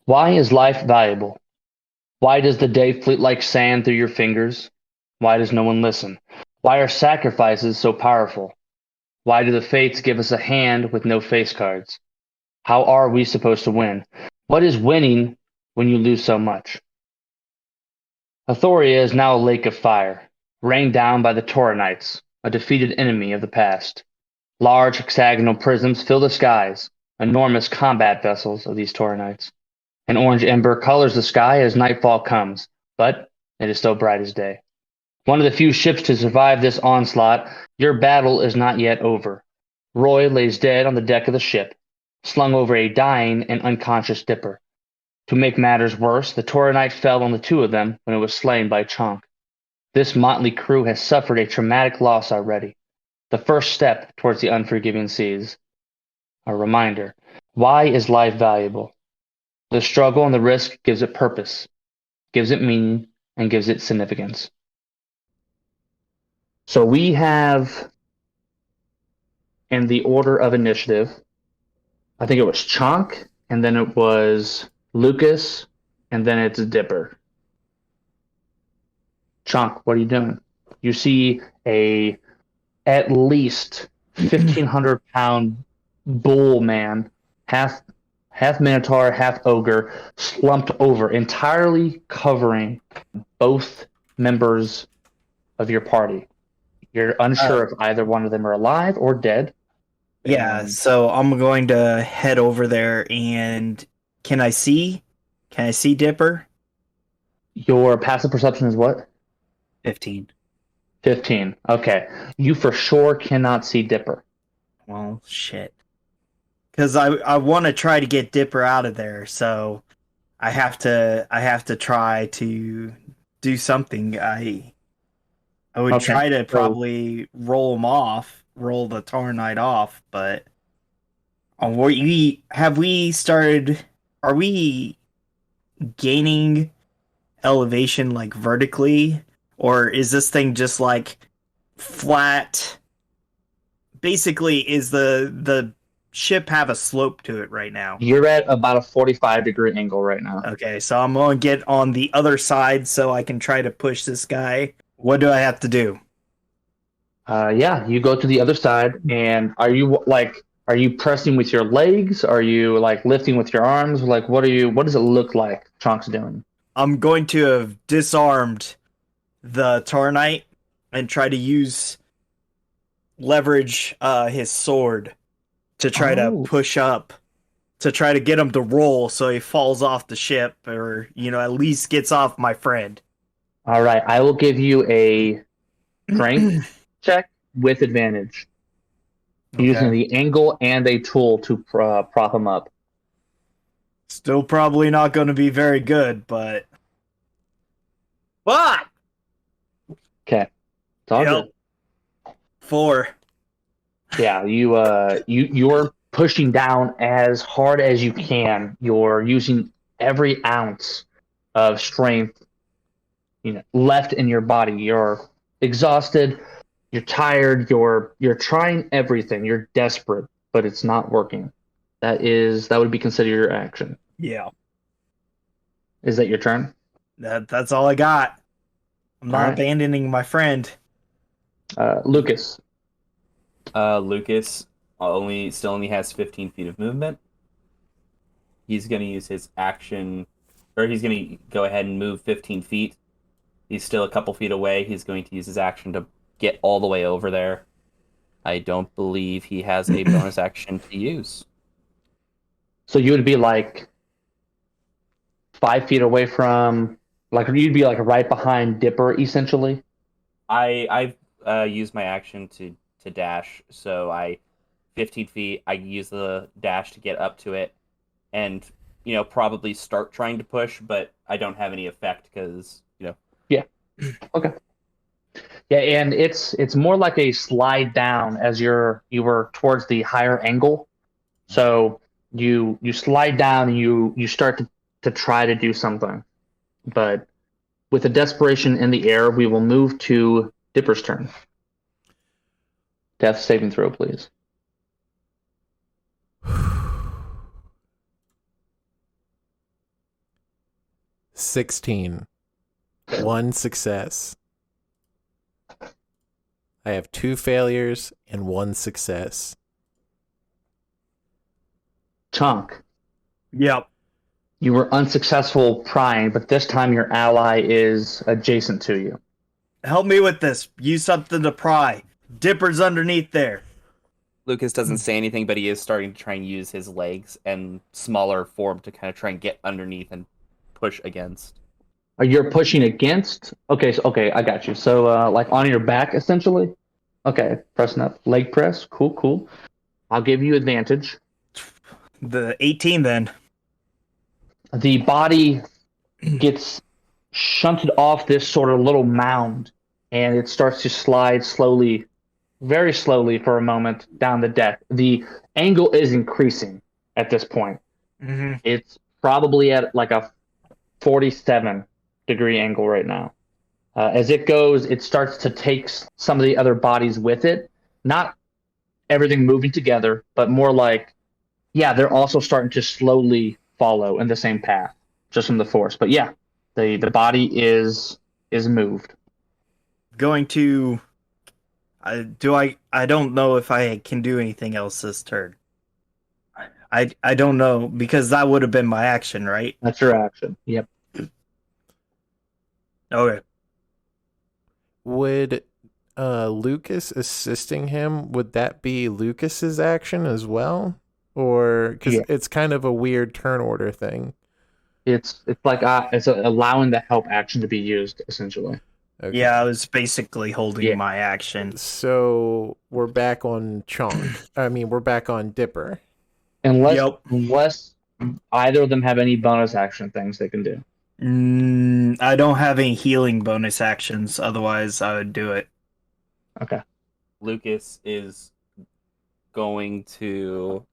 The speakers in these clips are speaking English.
Why is life valuable? Why does the day fleet like sand through your fingers? Why does no one listen? Why are sacrifices so powerful? Why do the fates give us a hand with no face cards? How are we supposed to win? What is winning when you lose so much? Authoria is now a lake of fire, rained down by the Tauronites, a defeated enemy of the past. Large hexagonal prisms fill the skies, enormous combat vessels of these Tauronites. An orange ember colors the sky as nightfall comes, but it is still bright as day. One of the few ships to survive this onslaught, your battle is not yet over. Roy lays dead on the deck of the ship, slung over a dying and unconscious Dipper. To make matters worse, the Tauronite fell on the two of them when it was slain by Chonk. This motley crew has suffered a traumatic loss already, the first step towards the unforgiving seas. A reminder, why is life valuable? The struggle and the risk gives it purpose, gives it meaning, and gives it significance. So we have, in the order of initiative, I think it was Chonk, and then it was Lucas, and then it's Dipper. Chonk, what are you doing? You see a at least 1,500-pound bull man, half minotaur, half ogre, slumped over, entirely covering both members of your party. You're Uh, unsure if either one of them are alive or dead. yeah, And so I'm going to head over there and can I see? Can I see Dipper? your passive perception is what? 15. 15. Okay. You for sure cannot see Dipper. Well, shit. Because I want to try to get Dipper out of there, so I have to try to do something. I would Okay. try to So probably roll him off, roll the Tauronite off, but we started? Are we gaining elevation like vertically, or is this thing just like flat? Basically, is the ship have a slope to it right now? you're at about a 45-degree angle right now. Okay, so I'm gonna get on the other side so I can try to push this guy. What do I have to do? Yeah, you go to the other side, and are you pressing with your legs? Are you like lifting with your arms? Like, what does it look like Chonk's doing? I'm going to have disarmed the Tarnite and try to use leverage his sword to try to Oh, push up to try to get him to roll so he falls off the ship or at least gets off my friend. all right. I will give you a strength check with advantage, using Okay. the angle and a tool to prop him up. Still probably not going to be very good, but what? Okay, it's all Yep. good. 4. Yeah, you're pushing down as hard as you can. You're using every ounce of strength, left in your body. You're exhausted, you're tired, you're trying everything. You're desperate, but it's not working. That would be considered your action. Yeah. Is that your turn? That's all I got. I'm All not right. abandoning my friend. Lucas. Lucas only has 15 feet of movement. He's going to use his action, or he's going to go ahead and move 15 feet. He's still a couple feet away. He's going to use his action to get all the way over there. I don't believe he has a bonus action to use. So you would be like 5 feet away from, like you'd be like right behind Dipper, essentially. I've used my action to dash, so I 15 feet. I use the dash to get up to it, and probably start trying to push, but I don't have any effect because Yeah. Okay. Yeah, and it's more like a slide down as you were towards the higher angle. So you slide down and you start to try to do something. But with a desperation in the air, we will move to Dipper's turn. Death saving throw, please. 16. 1 success. I have 2 failures and 1 success. Chunk, Yep. you were unsuccessful prying, but this time your ally is adjacent to you. Help me with this. Use something to pry. Dipper's underneath there. Lucas doesn't say anything, but he is starting to try and use his legs and smaller form to kind of try and get underneath and push against. You're pushing against? Okay, I got you. So, like on your back, essentially? Okay, pressing up. Leg press. Cool. I'll give you advantage. The 18 then. The body gets shunted off this sort of little mound, and it starts to slide slowly, very slowly for a moment down the deck. The angle is increasing at this point. Mm-hmm. It's probably at like a 47-degree angle right now. As it goes, it starts to take some of the other bodies with it. Not everything moving together, but more like, yeah, they're also starting to slowly follow in the same path, just from the force. But yeah, the body is moved. Going to. I don't know if I can do anything else this turn. I don't know, because that would have been my action, right? That's your action. Yep. Okay. Would Lucas assisting him, would that be Lucas's action as well? Or because Yeah. it's kind of a weird turn order thing. It's like it's allowing the help action to be used, essentially. Okay. Yeah, I was basically holding my action. So we're back on Chonk. We're back on Dipper. Unless either of them have any bonus action things they can do. I don't have any healing bonus actions, otherwise I would do it. Okay. Lucas is going to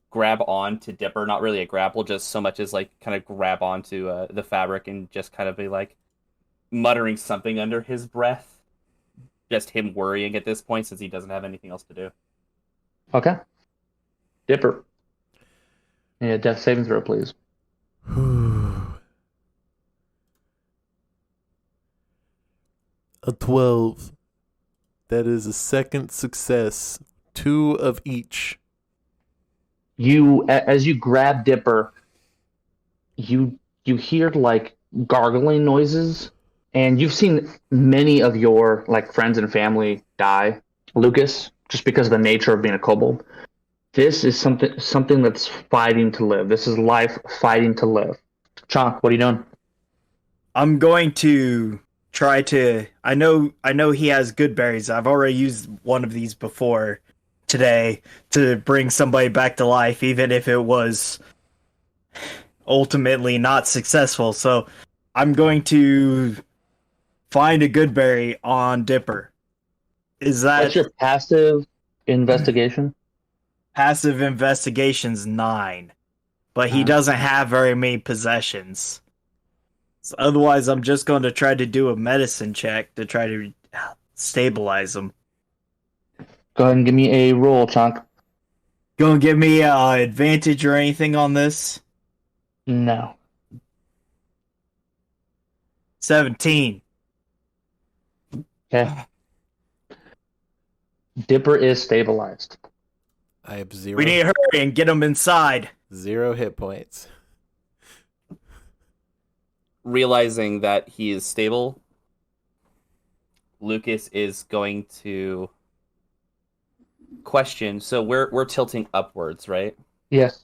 grab on to Dipper, not really a grapple, just so much as like kind of grab onto the fabric and just kind of be like muttering something under his breath. Just him worrying at this point since he doesn't have anything else to do. Okay. Dipper. Yeah, death saving throw, please. A 12. That is a second success. 2 of each. As you grab Dipper, you hear like gargling noises, and you've seen many of your like friends and family die, Lucas, just because of the nature of being a kobold. This is something that's fighting to live. This is life fighting to live. Chonk, what are you doing? I'm going to try to. I know he has good berries. I've already used one of these before today to bring somebody back to life, even if it was ultimately not successful. So I'm going to find a good berry on Dipper. Is that What's your passive investigation? passive investigation's 9? But he doesn't have very many possessions. So otherwise, I'm just going to try to do a medicine check to try to stabilize him. Go ahead and give me a roll, Chonk. Gonna give me advantage or anything on this? No. 17. Okay. Dipper is stabilized. I have 0. We need to hurry and get him inside. 0 hit points. Realizing that he is stable, Lucas is going to question. So we're tilting upwards, right? Yes.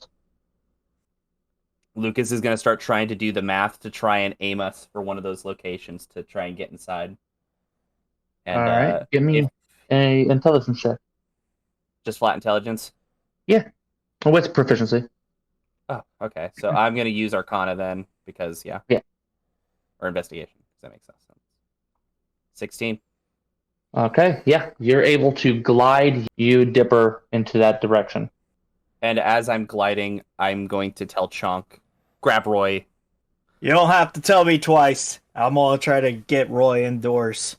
Lucas is going to start trying to do the math to try and aim us for one of those locations to try and get inside. And, all right. Give me a intelligence check. Just flat intelligence? Yeah. What's proficiency? Oh, okay. So I'm going to use Arcana then, because, yeah. Yeah. Or investigation, because that makes sense. 16. Okay. Yeah. You're able to glide you, Dipper, into that direction. And as I'm gliding, I'm going to tell Chonk, grab Roy. You don't have to tell me twice. I'm gonna try to get Roy indoors.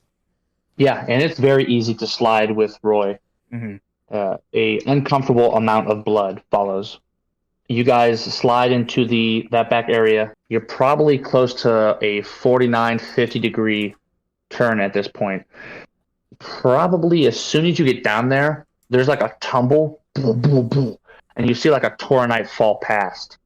Yeah, and it's very easy to slide with Roy. Mm-hmm. A uncomfortable amount of blood follows. You guys slide into that back area. You're probably close to a 49, 50-degree turn at this point. Probably as soon as you get down there, there's like a tumble, boom, boom, boom, and you see like a Tauronite fall past,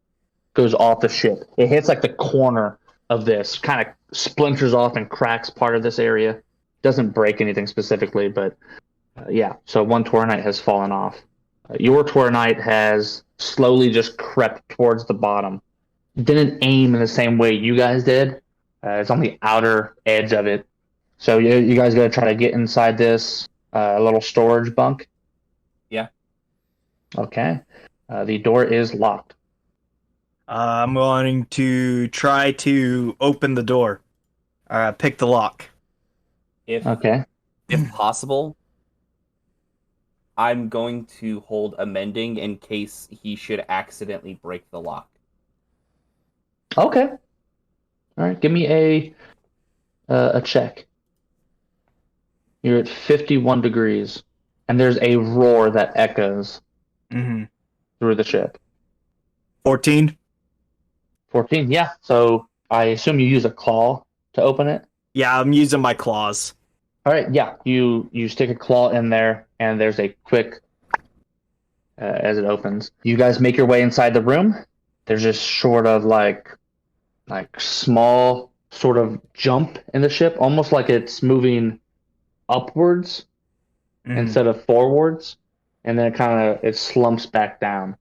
goes off the ship. It hits like the corner of this, kind of splinters off and cracks part of this area. Doesn't break anything specifically, but yeah. So one Tauronite has fallen off. Your Tauronite has slowly just crept towards the bottom. Didn't aim in the same way you guys did. It's on the outer edge of it. So you guys got to try to get inside this little storage bunk. Yeah. Okay. The door is locked. I'm going to try to open the door. Pick the lock. Okay. If possible, I'm going to hold a mending in case he should accidentally break the lock. Okay. All right. Give me a check. You're at 51 degrees, and there's a roar that echoes through the ship. 14. 14. Yeah. So I assume you use a claw to open it. Yeah, I'm using my claws. All right. Yeah. You stick a claw in there, and there's a quick as it opens. You guys make your way inside the room. There's just sort of like small sort of jump in the ship, almost like it's moving upwards instead of forwards, and then it slumps back down.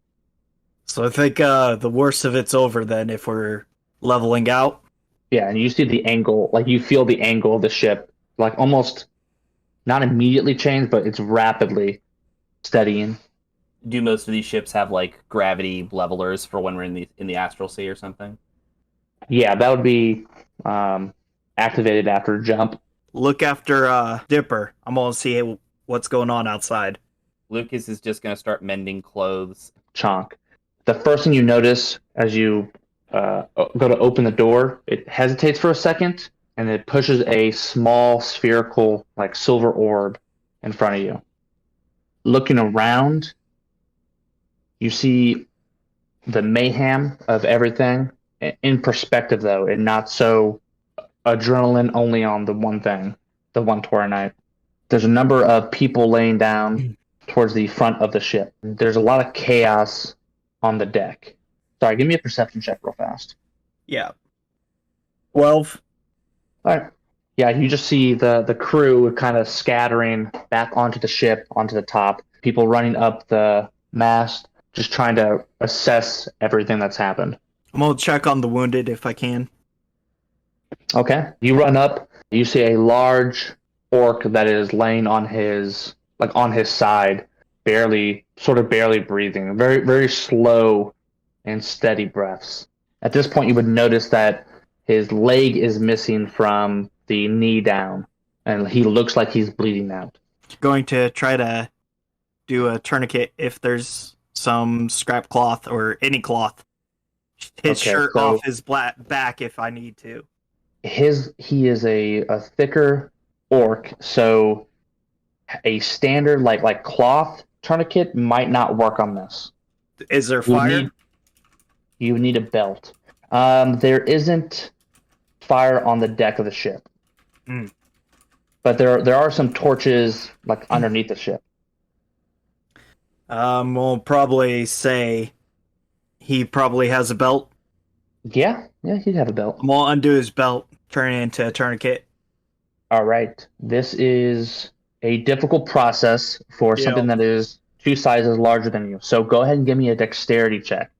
So I think the worst of it's over then if we're leveling out. Yeah, and you see the angle, like you feel the angle of the ship, like almost not immediately change, but it's rapidly steadying. Do most of these ships have like gravity levelers for when we're in the astral sea or something? Yeah, that would be activated after jump. Look after Dipper. I'm going to see what's going on outside. Lucas is just going to start mending clothes. Chonk. The first thing you notice as you go to open the door, it hesitates for a second, and it pushes a small spherical, like silver orb in front of you. Looking around, you see the mayhem of everything in perspective, though, and not so adrenaline only on the one thing, the one Tauronite. There's a number of people laying down towards the front of the ship. There's a lot of chaos on the deck. Sorry, give me a perception check real fast. Yeah. 12. All right. Yeah, you just see the crew kind of scattering back onto the ship, onto the top. People running up the mast, just trying to assess everything that's happened. I'm going to check on the wounded if I can. Okay. You run up. You see a large orc that is laying on his side, barely breathing. Very, very slow and steady breaths. At this point, you would notice that his leg is missing from the knee down, and he looks like he's bleeding out. Going to try to do a tourniquet if there's some scrap cloth or any cloth. His shirt off his back if I need to. He is a thicker orc, so a standard like cloth tourniquet might not work on this. Is there fire? You would need a belt. There isn't fire on the deck of the ship. But there are some torches like underneath the ship. We'll probably say he probably has a belt. Yeah, he'd have a belt. I'm gonna undo his belt, turn it into a tourniquet. All right. This is a difficult process for something that is 2 sizes larger than you. So go ahead and give me a dexterity check.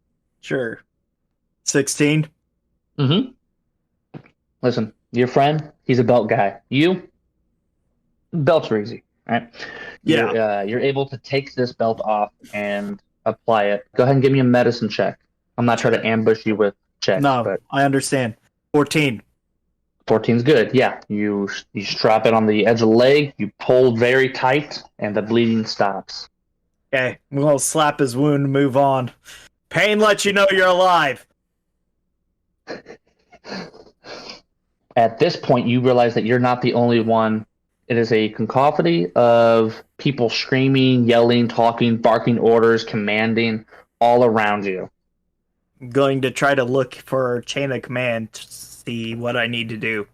Sure. 16. Listen, your friend, he's a belt guy. You, belts are easy, right? Yeah. You're able to take this belt off and apply it. Go ahead and give me a medicine check. I'm not trying to ambush you with checks. No, but I understand. 14. 14's good. Yeah, you strap it on the edge of the leg. You pull very tight, and the bleeding stops. Okay, we'll slap his wound and move on. Pain lets you know you're alive. At this point, you realize that you're not the only one. It is a cacophony of people screaming, yelling, talking, barking orders, commanding all around you. going to try to look for chain of command to see what I need to do.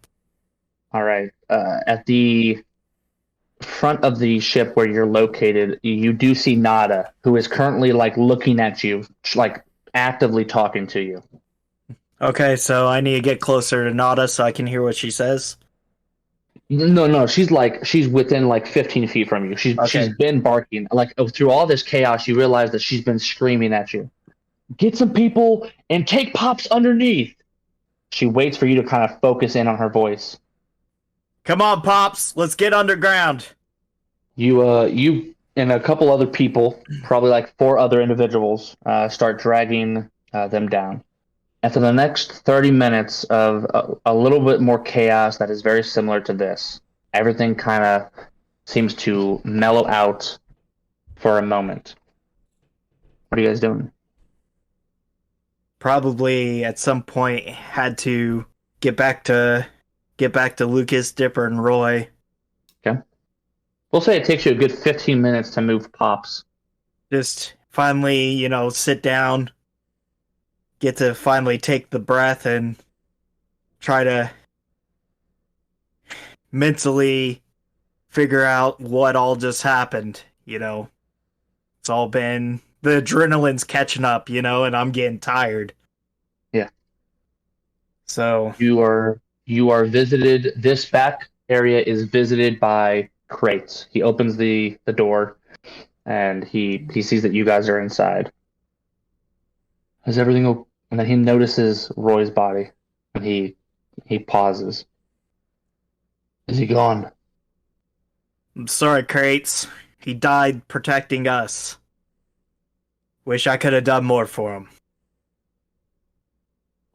All right. At the front of the ship where you're located, you do see Nada, who is currently like looking at you, like actively talking to you. Okay, so I need to get closer to Nada so I can hear what she says. No, she's within like 15 feet from you. She's Okay. been barking. Like through all this chaos, you realize that she's been screaming at you. Get some people and take Pops underneath. She waits for you to kind of focus in on her voice. Come on, Pops, let's get underground. You and a couple other people, probably like 4 other individuals, start dragging them down. After the next 30 minutes of a little bit more chaos that is very similar to this, everything kind of seems to mellow out for a moment. What are you guys doing? Probably at some point had to get back to Lucas, Dipper, and Roy. Okay. We'll say it takes you a good 15 minutes to move Pops. Just finally, sit down, get to finally take the breath and try to mentally figure out what all just happened. It's all been the adrenaline's catching up, and I'm getting tired. Yeah. So You are visited. This back area is visited by crates. He opens the door, and he sees that you guys are inside. Is everything okay? And then he notices Roy's body, and he pauses. Is he gone? I'm sorry, Crates. He died protecting us. Wish I could have done more for him.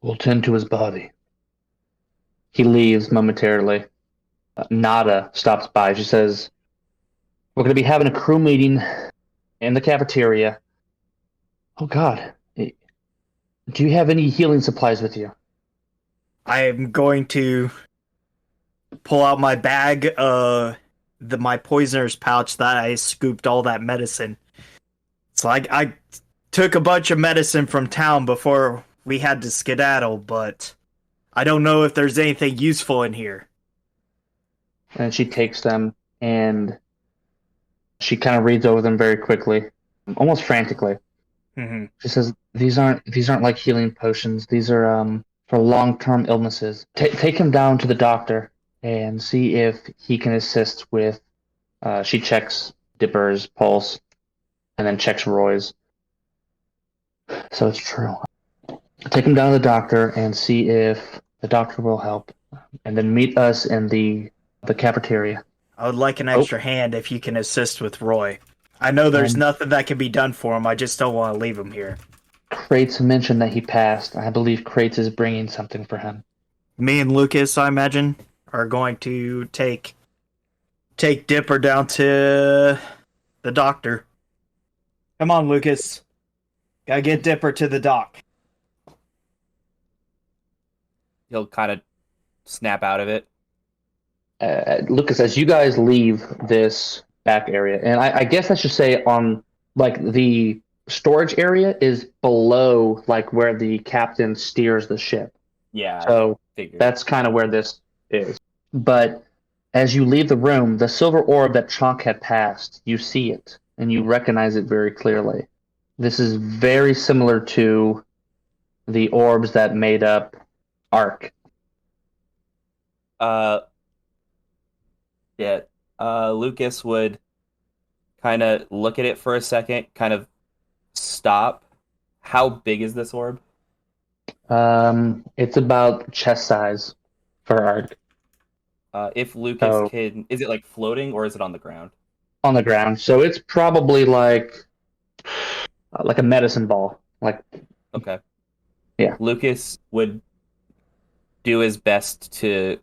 We'll tend to his body. He leaves momentarily. Nada stops by. She says, "We're going to be having a crew meeting in the cafeteria." Oh God. Do you have any healing supplies with you? I am going to pull out my bag, my poisoner's pouch that I scooped all that medicine. It's like I took a bunch of medicine from town before we had to skedaddle, but I don't know if there's anything useful in here. And she takes them and she kind of reads over them very quickly, almost frantically. Mm-hmm. She says, "These aren't like healing potions. These are for long-term illnesses. Take him down to the doctor and see if he can assist with." She checks Dipper's pulse and then checks Roy's. So it's true. Take him down to the doctor and see if the doctor will help, and then meet us in the cafeteria. I would like an extra hand if you can assist with Roy. I know there's nothing that can be done for him. I just don't want to leave him here. Crates mentioned that he passed. I believe Crates is bringing something for him. Me and Lucas, I imagine, are going to take Dipper down to the doctor. Come on, Lucas. Gotta get Dipper to the doc. He'll kind of snap out of it. Lucas, as you guys leave this back area, and I guess I should say on like the storage area is below like where the captain steers the ship. Yeah. So that's kind of where this is. But as you leave the room, the silver orb that Chonk had passed, you see it and you recognize it very clearly. This is very similar to the orbs that made up Ark. Yeah. Lucas would kind of look at it for a second, kind of stop. How big is this orb? It's about chest size for Ark. If Lucas can, is it like floating or is it on the ground? On the ground. So it's probably like a medicine ball. Like, okay. Yeah. Lucas would do his best to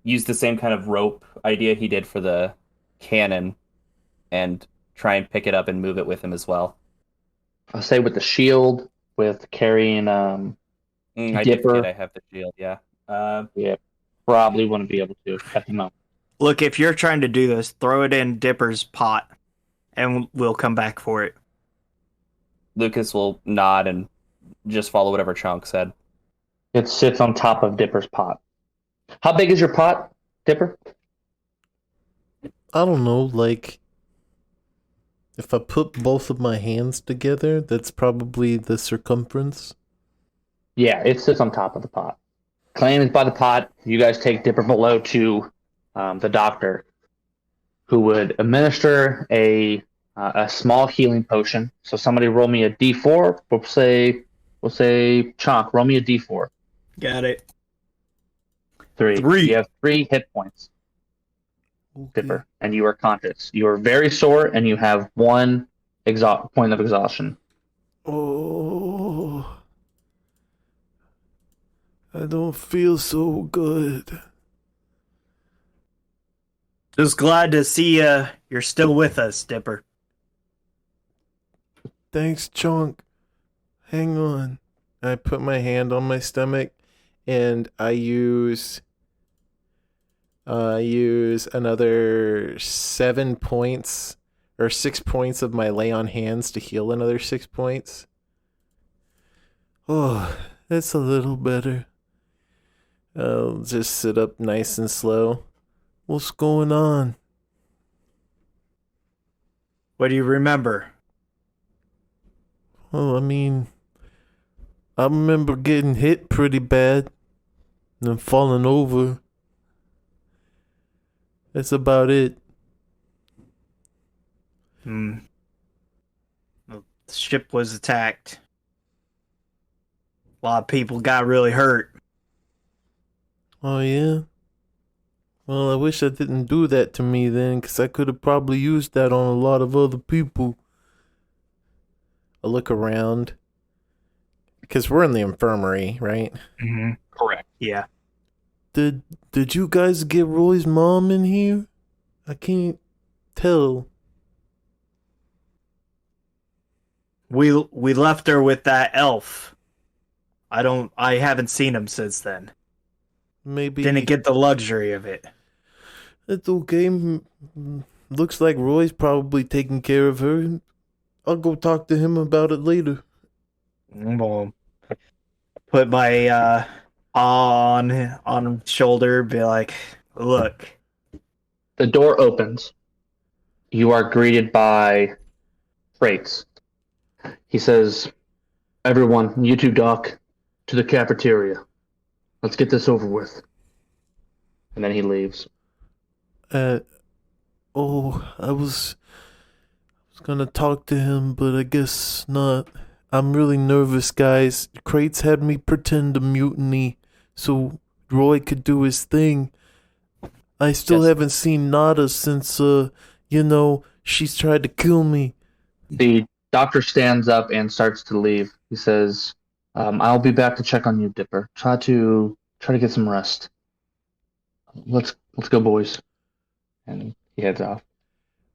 use the same kind of rope idea he did for the cannon and try and pick it up and move it with him as well. I'll say with the shield, with carrying I Dipper. did forget I have the shield, yeah. Yeah, probably wouldn't be able to at the moment. Look, if you're trying to do this, throw it in Dipper's pot, and we'll come back for it. Lucas will nod and just follow whatever Chunk said. It sits on top of Dipper's pot. How big is your pot, Dipper? I don't know, like, if I put both of my hands together, that's probably the circumference. Yeah, it sits on top of the pot. Clan is by the pot. You guys take Dipper below to the doctor, who would administer a small healing potion. So somebody roll me a d4. We'll say Chonk, roll me a d4. Got it. 3. 3. You have 3 hit points, Dipper, and you are conscious. You are very sore, and you have 1 point of exhaustion. Oh, I don't feel so good. Just glad to see you're still with us, Dipper. Thanks, Chunk. Hang on. I put my hand on my stomach, and I use another 7 points or 6 points of my lay on hands to heal another 6 points. Oh, that's a little better. I'll just sit up nice and slow. What's going on? What do you remember? Well, I mean, I remember getting hit pretty bad and then falling over. That's about it. The ship was attacked. A lot of people got really hurt. Oh, yeah? Well, I wish I didn't do that to me then, because I could have probably used that on a lot of other people. I look around, because we're in the infirmary, right? Mm-hmm. Correct. Yeah. Did you guys get Roy's mom in here? I can't tell. We left her with that elf. I haven't seen him since then. Maybe Didn't get the luxury of it. it's okay. Looks like Roy's probably taking care of her. I'll go talk to him about it later. Well, put my on his shoulder, be like, look. The door opens. You are greeted by Freights. He says, "Everyone, you two, Doc, to the cafeteria. Let's get this over with." And then he leaves. I was gonna talk to him, but I guess not. I'm really nervous, guys. Crates had me pretend a mutiny so Roy could do his thing. I still Yes. haven't seen Nada since, she's tried to kill me. The doctor stands up and starts to leave. He says, "I'll be back to check on you, Dipper. Try to get some rest. Let's go, boys." And he heads off.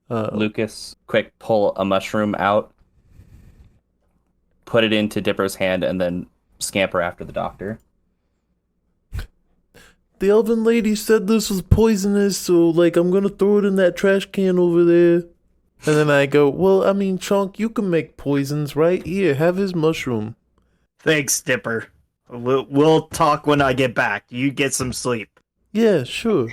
Lucas, quick, pull a mushroom out, put it into Dipper's hand, and then scamper after the doctor. The elven lady said this was poisonous, so, I'm gonna throw it in that trash can over there. And then I go, well, I mean, Chunk, you can make poisons, right? Here, have his mushroom. Thanks, Dipper. We'll talk when I get back. You get some sleep. Yeah, sure.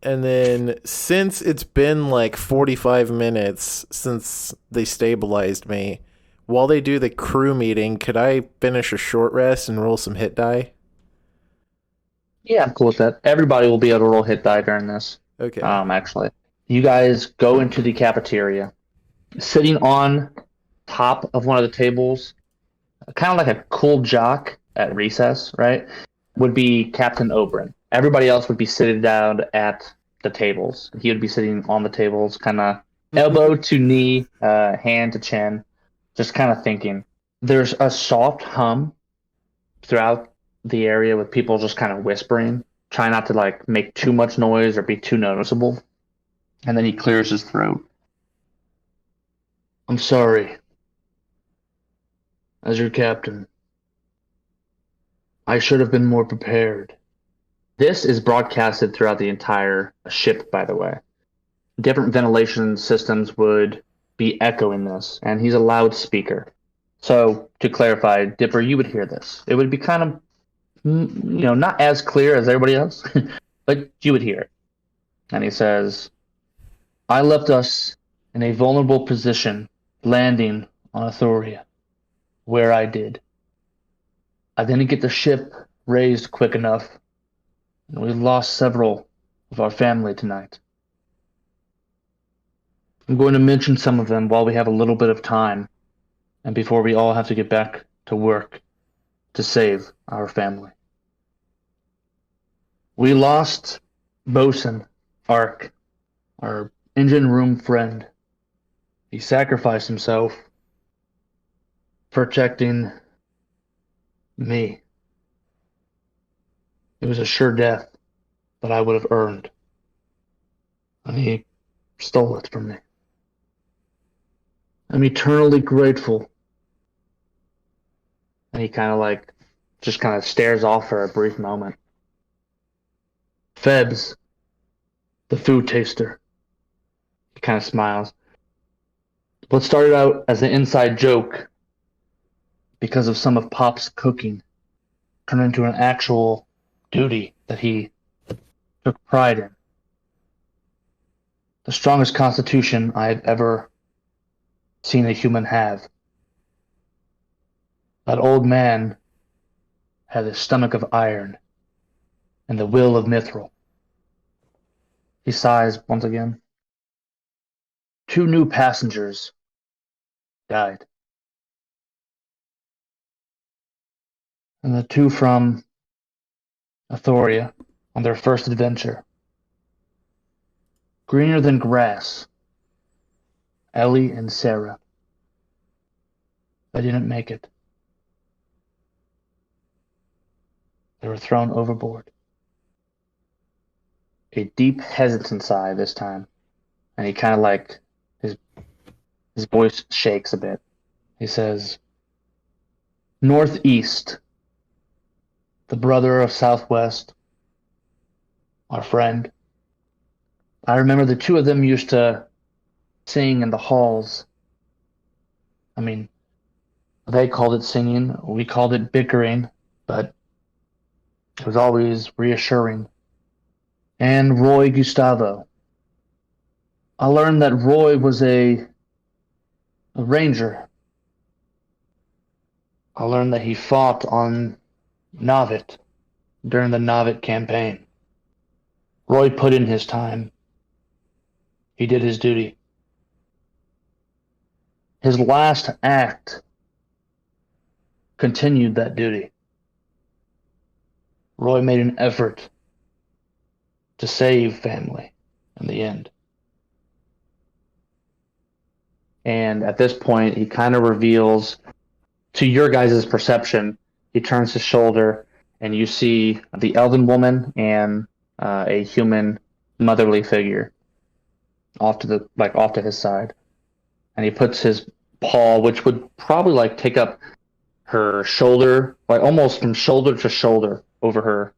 And then, since it's been 45 minutes since they stabilized me, while they do the crew meeting, could I finish a short rest and roll some hit die? Yeah, I'm cool with that. Everybody will be able to roll hit die during this. Okay. Actually. You guys go into the cafeteria. Sitting on top of one of the tables, kind of like a cool jock at recess, right, would be Captain Oberon. Everybody else would be sitting down at the tables. He would be sitting on the tables, kind of elbow to knee, hand to chin, just kind of thinking. There's a soft hum throughout the area with people just kind of whispering, trying not to make too much noise or be too noticeable. And then he clears his throat. "I'm sorry. As your captain, I should have been more prepared." This is broadcasted throughout the entire ship, by the way. Different ventilation systems would be echoing this, and he's a loudspeaker. So, to clarify, Dipper, you would hear this. It would be kind of, not as clear as everybody else, but you would hear it. And he says, I left us in a vulnerable position landing on Authoria, where I did. I didn't get the ship raised quick enough, and we lost several of our family tonight. I'm going to mention some of them while we have a little bit of time, and before we all have to get back to work to save our family. We lost Bosun, Ark, our engine room friend. He sacrificed himself, protecting me. It was a sure death that I would have earned, and he stole it from me. I'm eternally grateful. And he just kind of stares off for a brief moment. Febs, the food taster. He kind of smiles. What started out as an inside joke because of some of Pop's cooking turned into an actual duty that he took pride in. The strongest constitution I have ever seen a human have. That old man had a stomach of iron and the will of mithril. He sighs once again. 2 new passengers died. And the 2 from Authoria on their first adventure. Greener than grass, Ellie and Sarah. They didn't make it. They were thrown overboard. A deep hesitant sigh this time, and he kind of his voice shakes a bit. He says, Northeast, the brother of Southwest, our friend. I remember the 2 of them used to sing in the halls. I mean, they called it singing, we called it bickering, but it was always reassuring. And Roy Gustavo. I learned that Roy was a ranger. I learned that he fought on Novit during the Novit campaign. Roy put in his time. He did his duty. His last act continued that duty. Roy made an effort to save family in the end. And at this point, he kind of reveals, to your guys' perception, he turns his shoulder and you see the elven woman and a human motherly figure off to his side. And he puts his paw, which would probably take up her shoulder, almost from shoulder to shoulder over her.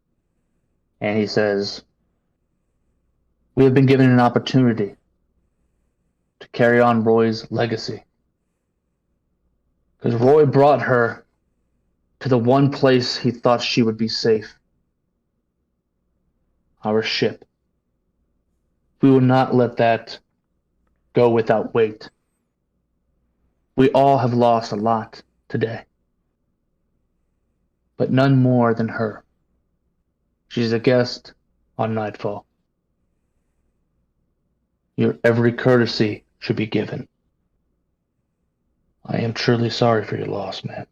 And he says, we have been given an opportunity to carry on Roy's legacy. Because Roy brought her to the one place he thought she would be safe. Our ship. We will not let that go without weight. We all have lost a lot today. But none more than her. She's a guest on Nightfall. Your every courtesy should be given. I am truly sorry for your loss, man.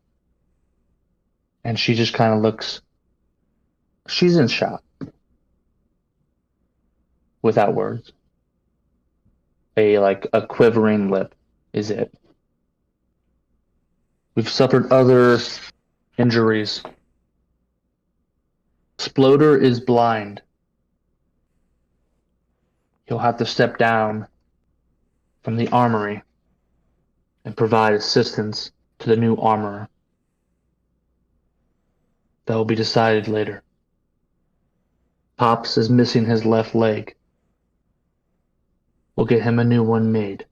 And she just kind of looks, she's in shock. Without words. A quivering lip is it. We've suffered other injuries. Sploder is blind. He'll have to step down from the armory and provide assistance to the new armorer. That will be decided later. Pops is missing his left leg. We'll get him a new one made.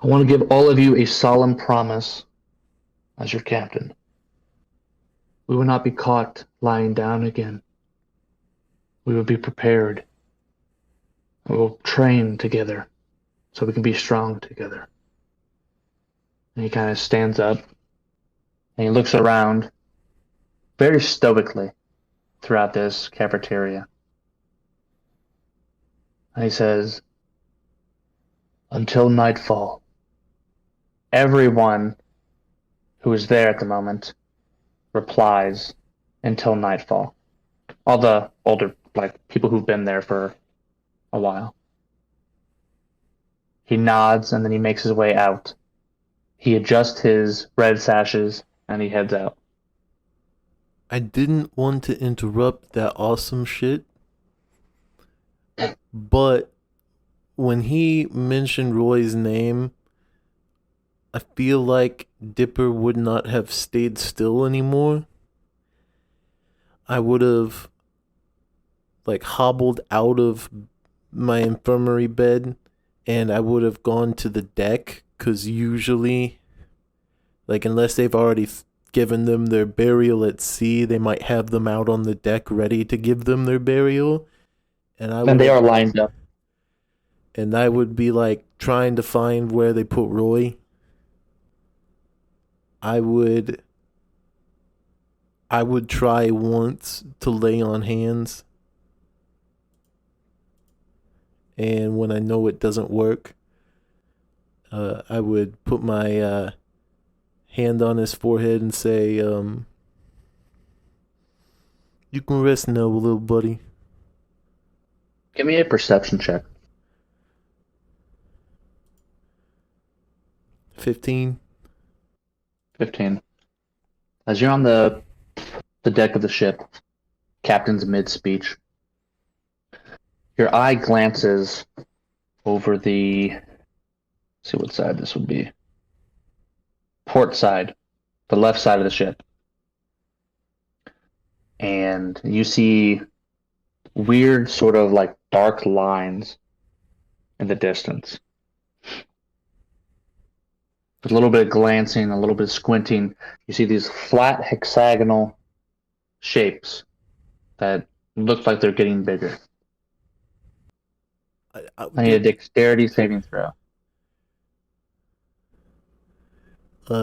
I want to give all of you a solemn promise as your captain. We will not be caught lying down again. We will be prepared. We will train together so we can be strong together. And he kind of stands up and he looks around very stoically throughout this cafeteria. And he says, until nightfall. Everyone who is there at the moment replies, until nightfall. All the older, people who've been there for a while. He nods and then he makes his way out. He adjusts his red sashes and he heads out. I didn't want to interrupt that awesome shit, but when he mentioned Roy's name, I feel like Dipper would not have stayed still anymore. I would have hobbled out of my infirmary bed and I would have gone to the deck, because usually, unless they've already given them their burial at sea, they might have them out on the deck ready to give them their burial. And they are lined up. And I would be trying to find where they put Roy. I would try once to lay on hands. And when I know it doesn't work, I would put my hand on his forehead and say, you can rest now, little buddy. Give me a perception check. 15. 15. As you're on the deck of the ship, captain's mid-speech, your eye glances over the, let's see what side this would be, port side, the left side of the ship. And you see weird sort of dark lines in the distance. With a little bit of glancing, a little bit of squinting, you see these flat hexagonal shapes that look like they're getting bigger. I need a dexterity saving throw.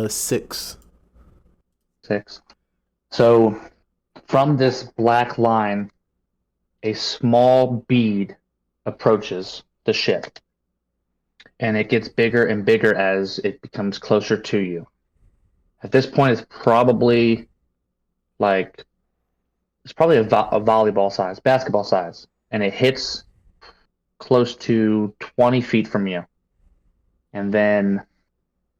6. 6. So, from this black line, a small bead approaches the ship. And it gets bigger and bigger as it becomes closer to you. At this point, it's probably a volleyball size, basketball size. And it hits close to 20 feet from you. And then,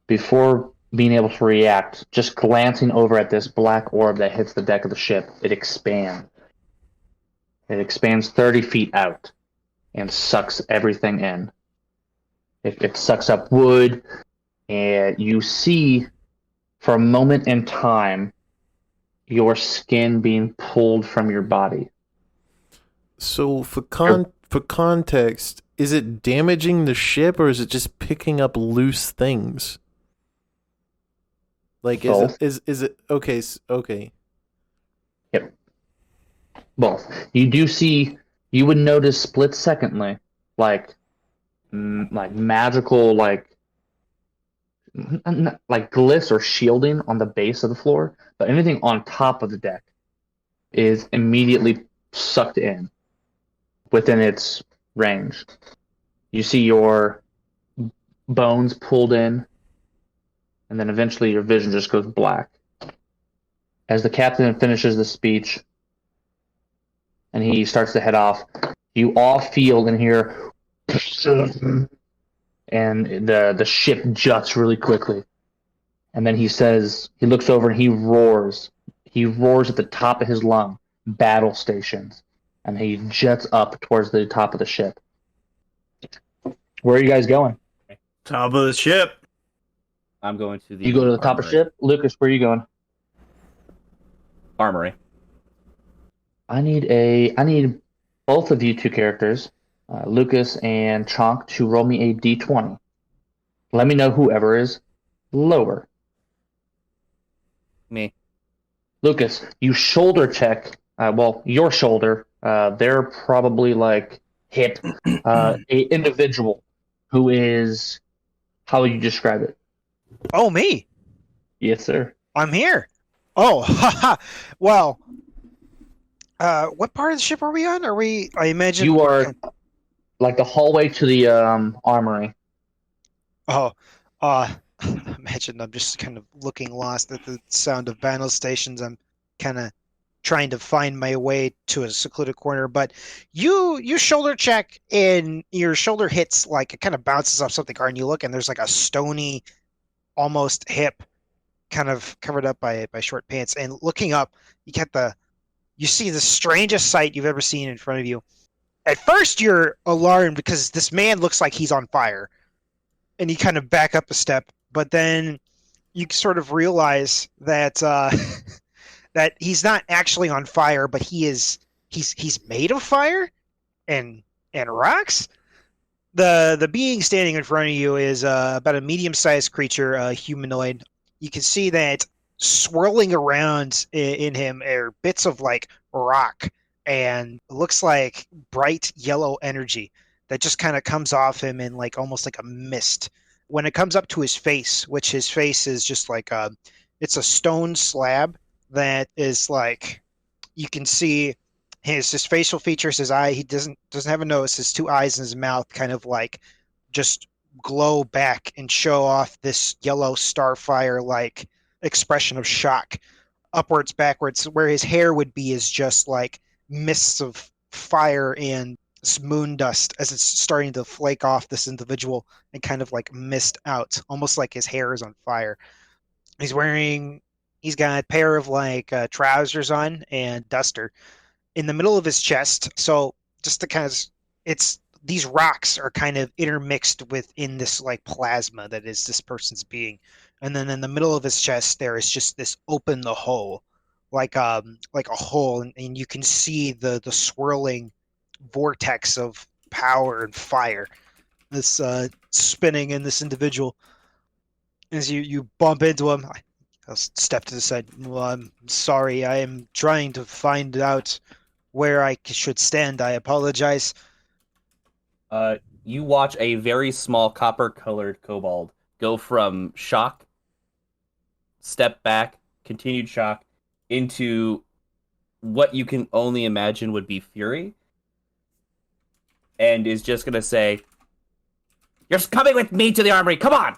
before being able to react, just glancing over at this black orb that hits the deck of the ship, it expands. It expands 30 feet out and sucks everything in. It sucks up wood, and you see, for a moment in time, your skin being pulled from your body. So, for context, is it damaging the ship, or is it just picking up loose things? Is it okay? Okay. Yep. Both. You do see. You would notice split secondly, magical, glyphs or shielding on the base of the floor, but anything on top of the deck is immediately sucked in within its range. You see your bones pulled in, and then eventually your vision just goes black. As the captain finishes the speech and he starts to head off, you all feel and hear, and the ship juts really quickly. And then he looks over and he roars. He roars at the top of his lung, battle stations. And he jets up towards the top of the ship. Where are you guys going? Top of the ship. I'm going to the. You go to the top of the ship? Lucas, where are you going? Armory. I need both of you two characters, Lucas and Chonk, to roll me a d20. Let me know whoever is lower. Me. Lucas, you shoulder check. Your shoulder. They're probably like hit a individual who is, how would you describe it? Oh, me. Yes, sir. I'm here. Oh, haha. Well, what part of the ship are we on? Are we? I imagine. You are like the hallway to the armory. Oh, imagine I'm just kind of looking lost at the sound of battle stations. I'm kind of trying to find my way to a secluded corner, but you shoulder check and your shoulder hits like it kind of bounces off something hard, and you look and there's like a stony, almost hip, kind of covered up by short pants. And looking up, you see the strangest sight you've ever seen in front of you. At first, you're alarmed because this man looks like he's on fire, and you kind of back up a step. But then you sort of realize that that he's not actually on fire, but he's made of fire and rocks. The being standing in front of you is about a medium-sized creature, a humanoid. You can see that swirling around in him are bits of like rock and it looks like bright yellow energy that just kind of comes off him in like almost like a mist. When it comes up to his face, which his face is just like it's a stone slab that is like you can see his facial features, his eye. He doesn't have a nose. His two eyes in his mouth kind of like just glow back and show off this yellow starfire like expression of shock. Upwards, backwards, where his hair would be is just like mists of fire and moon dust as it's starting to flake off this individual and kind of like mist out, almost like his hair is on fire. He's got a pair of like trousers on and duster in the middle of his chest. So just to kind of, it's these rocks are kind of intermixed within this like plasma that is this person's being. And then in the middle of his chest, there is just this open the hole, like a hole, and you can see the swirling vortex of power and fire, this spinning in this individual. As you bump into him, I'll step to the side. Well, I'm sorry. I am trying to find out where I should stand. I apologize. You watch a very small copper-colored kobold go from shock, step back, continued shock, into what you can only imagine would be fury, and is just gonna say, "You're coming with me to the armory. Come on!"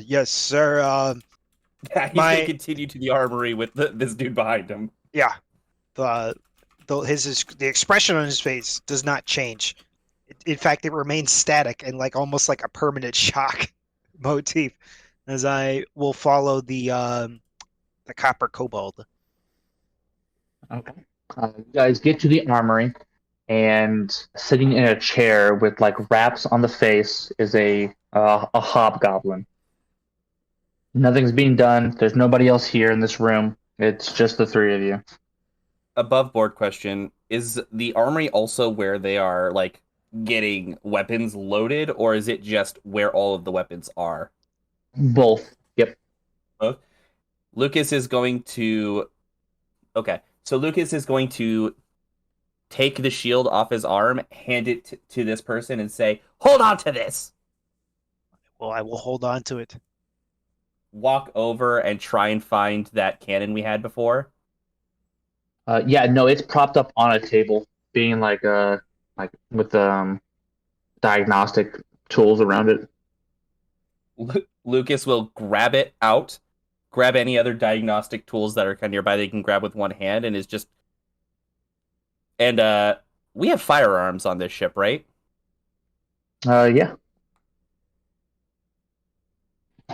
Yes, sir. He's gonna continue to the armory with this dude behind him. Yeah. The expression on his face does not change. In fact, it remains static and like almost like a permanent shock motif. As I will follow the copper kobold. Okay. You guys get to the armory, and sitting in a chair with like wraps on the face is a hobgoblin. Nothing's being done. There's nobody else here in this room. It's just the three of you. Above board question: is the armory also where they are like getting weapons loaded, or is it just where all of the weapons are? Both. Yep. Both. Lucas is going to. Okay, so Lucas is going to take the shield off his arm, hand it to this person, and say, "Hold on to this." Well, I will hold on to it. Walk over and try and find that cannon we had before. Yeah, no, it's propped up on a table, being like with diagnostic tools around it. Lucas will grab it out, grab any other diagnostic tools that are kind of nearby that he can grab with one hand, and is just. And we have firearms on this ship, right? Yeah.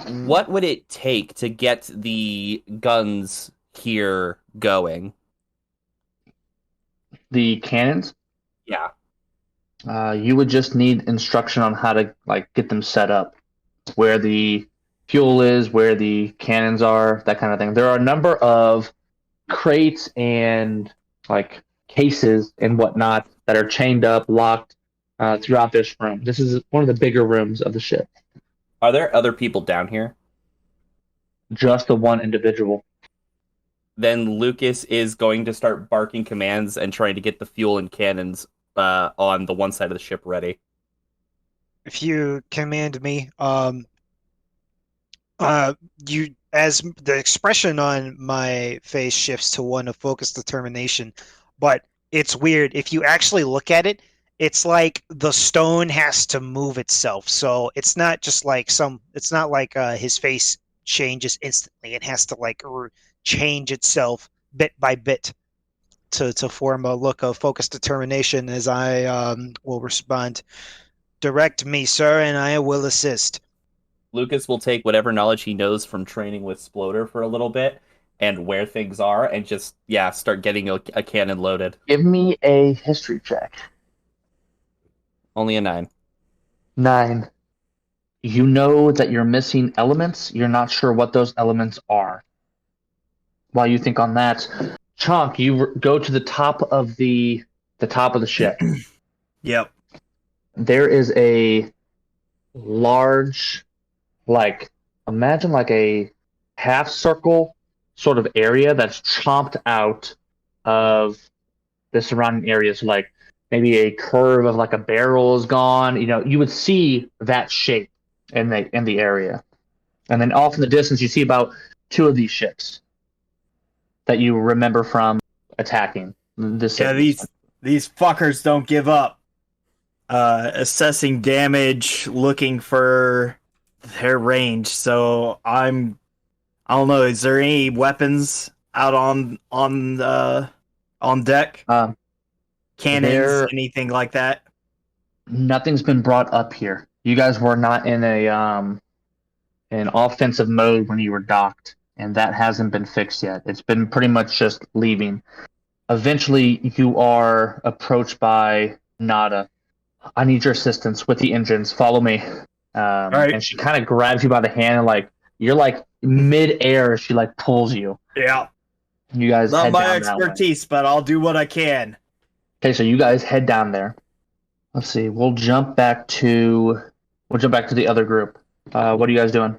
What would it take to get the guns here going? The cannons? Yeah. You would just need instruction on how to like get them set up, where the fuel is, where the cannons are, that kind of thing. There are a number of crates and like cases and whatnot that are chained up, locked throughout this room. This is one of the bigger rooms of the ship. Are there other people down here? Just the one individual. Then Lucas is going to start barking commands and trying to get the fuel and cannons on the one side of the ship ready. If you command me, you as the expression on my face shifts to one of focused determination, but it's weird. If you actually look at it, it's like the stone has to move itself. So it's not just like it's not like his face changes instantly. It has to like change itself bit by bit to form a look of focused determination as I will respond. Direct me, sir, and I will assist. Lucas will take whatever knowledge he knows from training with Sploder for a little bit and where things are and just, start getting a cannon loaded. Give me a history check. Only a 9. 9. You know that you're missing elements. You're not sure what those elements are. While you think on that, Chonk, you go to the top of the ship. Yep. There is a large, imagine like a half circle sort of area that's chomped out of the surrounding areas. So like maybe a curve of like a barrel is gone. You would see that shape in the area. And then off in the distance, you see about 2 of these ships that you remember from attacking the city. Yeah, these fuckers don't give up. Assessing damage, looking for their range. So I don't know. Is there any weapons out on deck? Cannons, anything like that? Nothing's been brought up here. You guys were not in an offensive mode when you were docked, and that hasn't been fixed yet. It's been pretty much just leaving. Eventually, you are approached by Nada. I need your assistance with the engines. Follow me. All right. And she kind of grabs you by the hand, and you're mid-air. She pulls you. Yeah. You guys Not head my down that way. expertise, but I'll do what I can. Okay, so you guys head down there. Let's see. We'll jump back to the other group. What are you guys doing?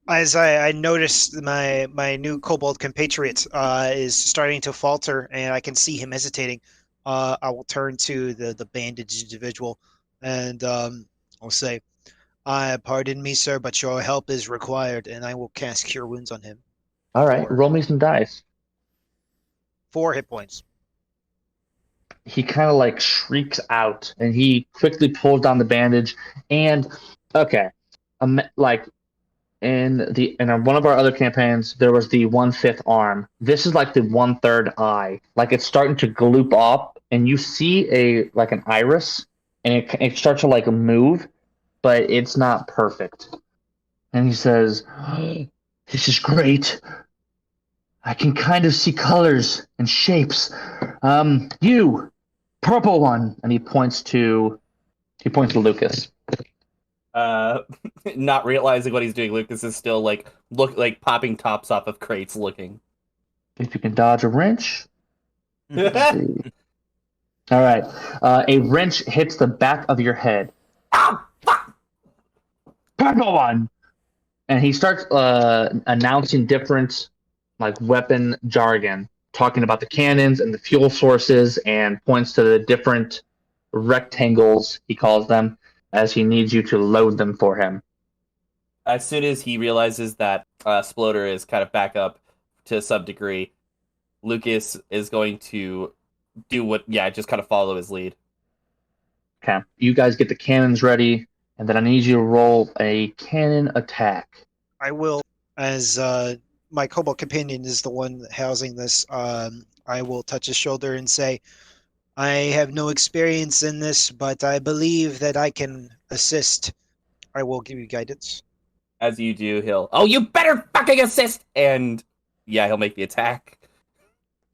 As I noticed, my new kobold compatriot is starting to falter, and I can see him hesitating. I will turn to the bandaged individual, and I'll say, "Pardon me, sir, but your help is required," and I will cast Cure Wounds on him. All right, roll me some dice. 4 hit points. He kind of shrieks out, and he quickly pulls down the bandage. And okay, in one of our other campaigns, there was the 1/5 arm. This is like the 1/3 eye. It's starting to gloop off, and you see an iris, and it starts to move, but it's not perfect. And he says, oh, "This is great. I can kind of see colors and shapes. You, purple one," and he points to Lucas. Not realizing what he's doing, Lucas is still popping tops off of crates looking. If you can dodge a wrench. All right. A wrench hits the back of your head. Purple one! And he starts announcing different weapon jargon, talking about the cannons and the fuel sources, and points to the different rectangles, he calls them, as he needs you to load them for him. As soon as he realizes that Sploder is kind of back up to some degree, Lucas is going to do just kind of follow his lead. Okay. You guys get the cannons ready, and then I need you to roll a cannon attack. I will, as my kobold companion is the one housing this, I will touch his shoulder and say, "I have no experience in this, but I believe that I can assist. I will give you guidance." As you do, you better fucking assist! And he'll make the attack.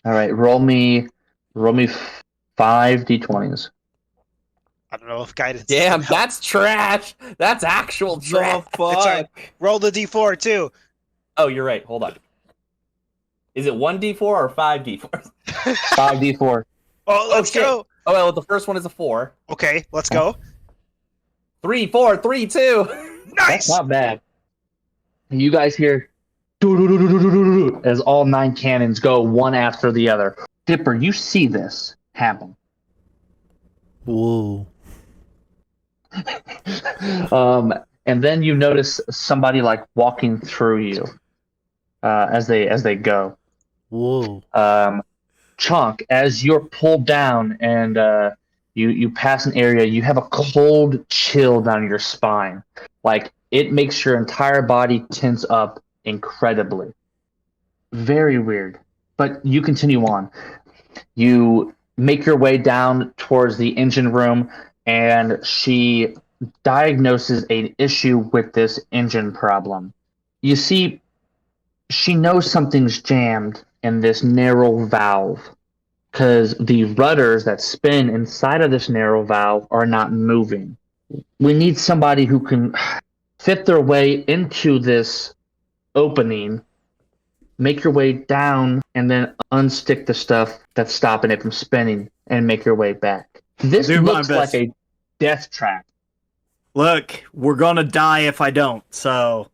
All right, roll me 5 d20s. I don't know if guidance. Damn, that's trash. That's actual trash. Right. Roll the d4 too. Oh, you're right. Hold on. Is it 1d4 or 5d4? 5d4. Oh, let's go. Oh, well, the first one is a 4. Okay, let's go. 3, 4, 3, 2. Nice. That's not bad. You guys hear, as all 9 cannons go one after the other. Dipper, you see this happen. Whoa. And then you notice somebody like walking through you as they go. Whoa. Chunk, as you're pulled down and you pass an area, you have a cold chill down your spine. Like it makes your entire body tense up incredibly. Very weird. But you continue on. You make your way down towards the engine room, and she diagnoses an issue with this engine problem. You see, she knows something's jammed in this narrow valve because the rudders that spin inside of this narrow valve are not moving. We need somebody who can fit their way into this opening, make your way down, and then unstick the stuff that's stopping it from spinning and make your way back. This Do my looks best. like a death trap. Look, we're gonna die if I don't, so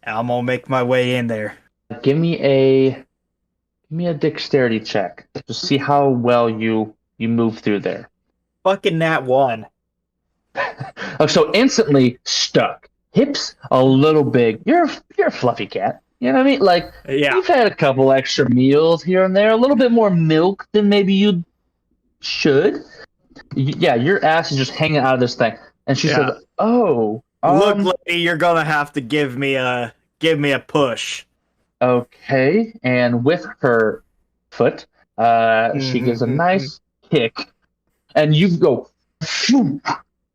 I'm gonna make my way in there. Give me a dexterity check to see how well you move through there. Fucking nat 1. Oh, so instantly stuck. Hips a little big. You're a fluffy cat. You know what I mean? Like Yeah. you've had a couple extra meals here and there, a little bit more milk than maybe you should. Yeah, your ass is just hanging out of this thing. And she Yeah. said, "Oh, Look, lady, you're gonna have to give me a push. okay." And with her foot, she gives a nice kick, and you go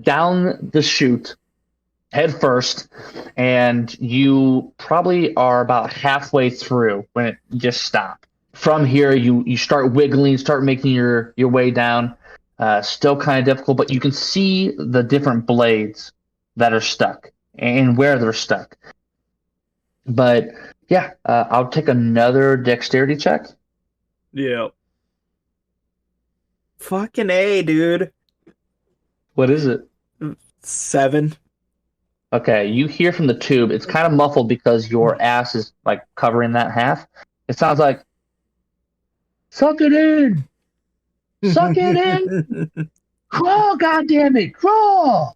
down the chute head first, and you probably are about halfway through when it just stopped. From here, you start wiggling, start making your way down. Still kind of difficult, but you can see the different blades that are stuck and where they're stuck. But yeah, I'll take another dexterity check. Yeah. Fucking A, dude. What is it? 7. Okay, you hear from the tube. It's kind of muffled because your ass is like covering that half. It sounds like, "Suck it in, suck it in, crawl, goddammit, crawl."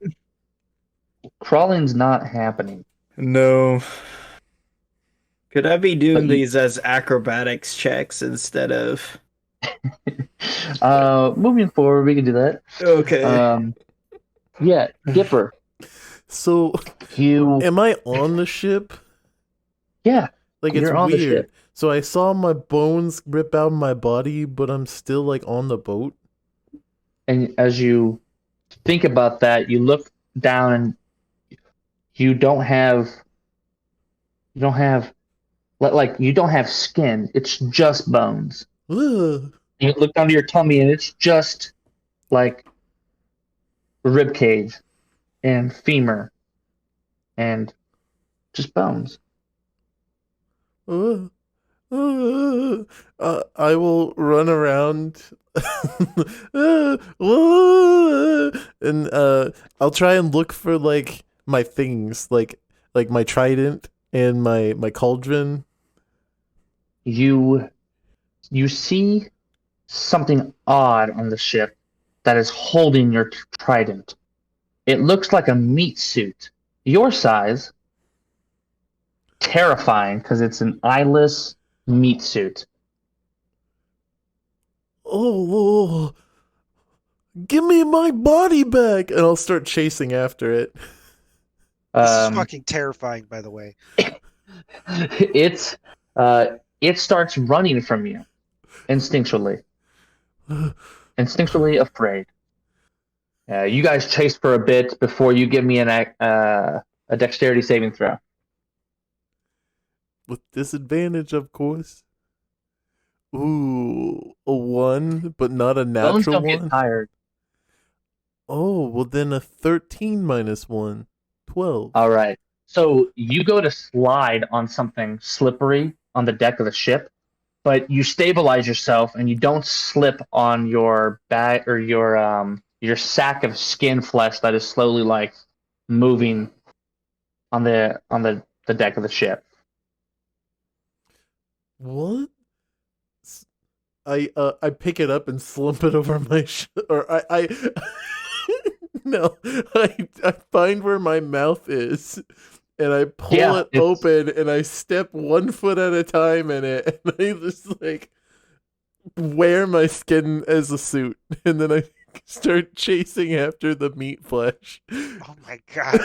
Crawling's not happening. No. Could I be doing But you- these as acrobatics checks instead of... Moving forward, we can do that. Okay. Yeah, Dipper, So, you, am I on the ship? yeah, Like, it's You're on the weird. ship. So I saw my bones rip out of my body, but I'm still, like, on the boat? and as you think about that, you look down and you don't have skin. It's just bones. Ugh. You look down to your tummy and it's just like rib cage and femur and just bones. I will run around and I'll try and look for like my things, like my trident and my cauldron. You see something odd on the ship that is holding your trident. It looks like a meat suit, your size. Terrifying because it's an eyeless meat suit. Oh, give me my body back, and I'll start chasing after it. This is fucking terrifying, by the way. It starts running from you instinctually afraid. You guys chase for a bit before you give me a dexterity saving throw. With disadvantage, of course. Ooh, a 1, but not a Bones natural don't 1. get tired. Oh, well then a 13 minus 1. 12. All right. So you go to slide on something slippery on the deck of the ship, but you stabilize yourself and you don't slip on your bag or your sack of skin flesh that is slowly like moving on the deck of the ship. What? I pick it up and slump it over my or I no, I find where my mouth is and I pull Yeah, it it's open and I step 1 foot at a time in it and I just like wear my skin as a suit and then I start chasing after the meat flesh. Oh my god.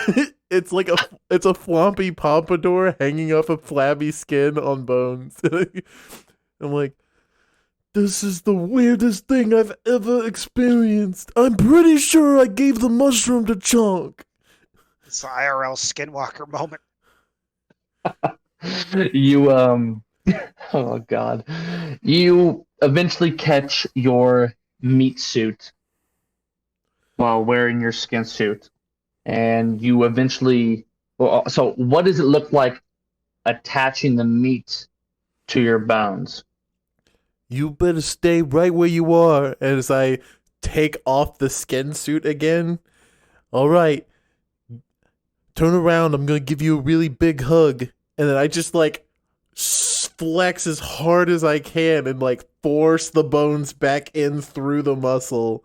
It's like it's a floppy pompadour hanging off a flabby skin on bones. I'm like, this is the weirdest thing I've ever experienced. I'm pretty sure I gave the mushroom to Chunk. It's the IRL skinwalker moment. you oh god. You eventually catch your meat suit while wearing your skin suit. And you eventually so what does it look like attaching the meat to your bones? You better stay right where you are as I take off the skin suit again. All right. Turn around. I'm going to give you a really big hug. And then I just like flex as hard as I can and like force the bones back in through the muscle.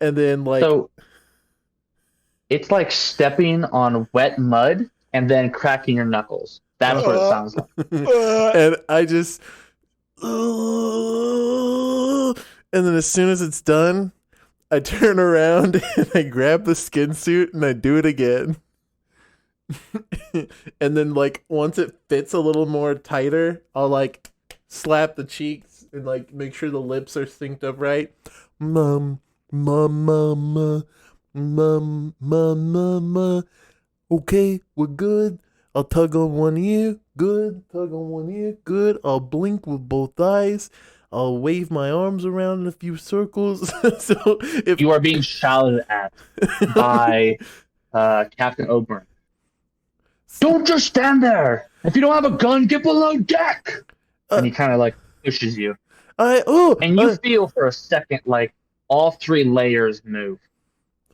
And then like So it's like stepping on wet mud and then cracking your knuckles. That's what it sounds like. and I just and then as soon as it's done, I turn around and I grab the skin suit and I do it again. And then like once it fits a little more tighter, I'll like slap the cheeks and like make sure the lips are synced up right. Mum, mum, mum, mum, mum, mum. Okay, we're good. I'll tug on one ear. Good. Tug on one ear. Good. I'll blink with both eyes. I'll wave my arms around in a few circles. So if You are being shouted at by Captain Oberon. Don't just stand there! If you don't have a gun, get below deck! And he kind of like pushes you. And you feel for a second like all three layers move.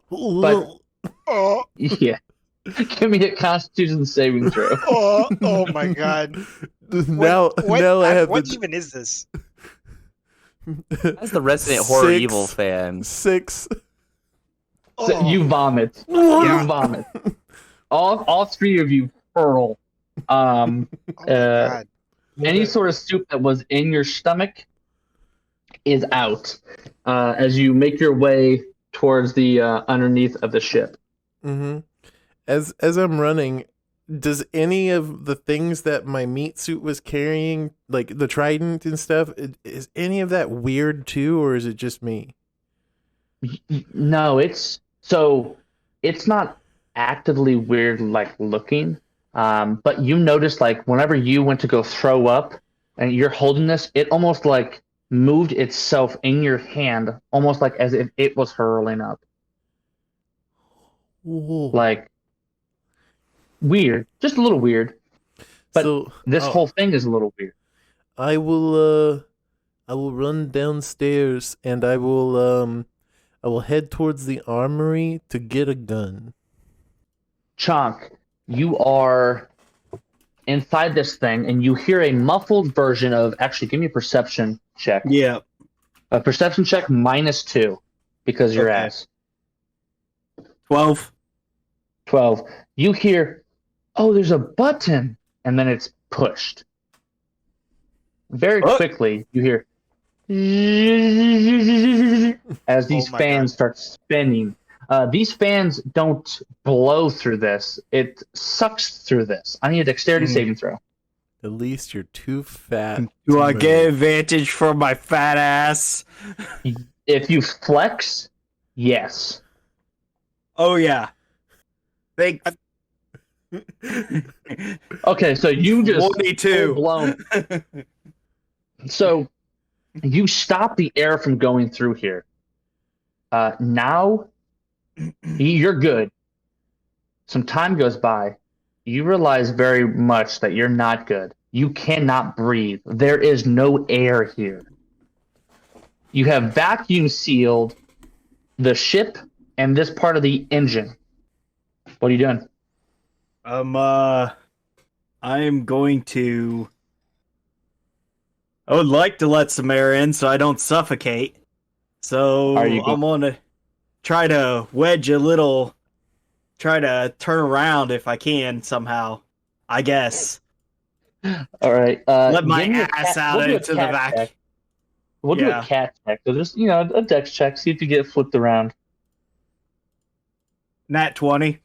But Oh, yeah. Give me a Constitution saving throw. oh my god. now I have what the even is this? As the resident horror 6, evil fan, 6. So you vomit. You vomit. All three of you hurl. Oh my god. Any sort of soup that was in your stomach is out as you make your way towards the underneath of the ship. Mm-hmm. As I'm running, does any of the things that my meat suit was carrying, like the trident and stuff, is any of that weird too, or is it just me? No, it's not actively weird like looking, but you notice like whenever you went to go throw up and you're holding this, it almost like moved itself in your hand, almost like as if it was hurling up. Whoa. Like weird, just a little weird. But So this whole thing is a little weird. I will run downstairs and I will head towards the armory to get a gun. Chonk, you are inside this thing and you hear a muffled version of, actually give me a perception check. Yeah. A perception check -2 because you're Okay. ass. 12. 12. You hear, oh, there's a button, and then it's pushed. Very What? quickly, you hear as these Oh my fans start spinning. These fans don't blow through this. It sucks through this. I need a dexterity saving throw. At least you're too fat. Do to I move. get advantage from my fat ass? If you flex, yes. Oh yeah. Thank. Okay, so you just 42. full-blown. So you stop the air from going through here. Now you're good. Some time goes by. You realize very much that you're not good. You cannot breathe. There is no air here. You have vacuum sealed the ship and this part of the engine. What are you doing? I am going to I would like to let some air in so I don't suffocate. So Are you I'm gonna try to wedge a little, try to turn around if I can somehow. I guess. All right. Let my Give me a ass cat. out We'll do a into the cat vacuum. check. We'll do a Yeah. cat check. So just a dex check. See if you get flipped around. Nat 20.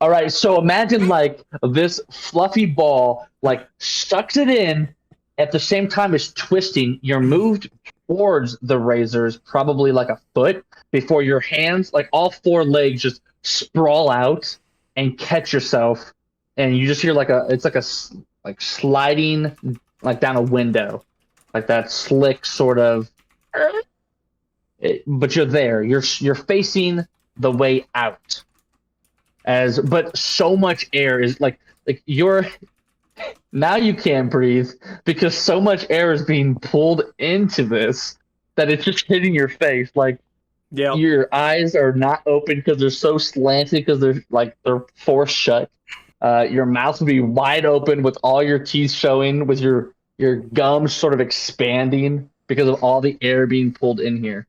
All right. So imagine like this fluffy ball like sucks it in at the same time as twisting. You're moved towards the razors, probably like a foot before your hands, like all four legs, just sprawl out and catch yourself, and you just hear like sliding like down a window, like that slick sort of. But you're there. You're facing the way out. But so much air is like you're now you can't breathe because so much air is being pulled into this that it's just hitting your face. Like Yep. your eyes are not open because they're so slanted because they're forced shut. Your mouth will be wide open with all your teeth showing, with your gums sort of expanding because of all the air being pulled in here.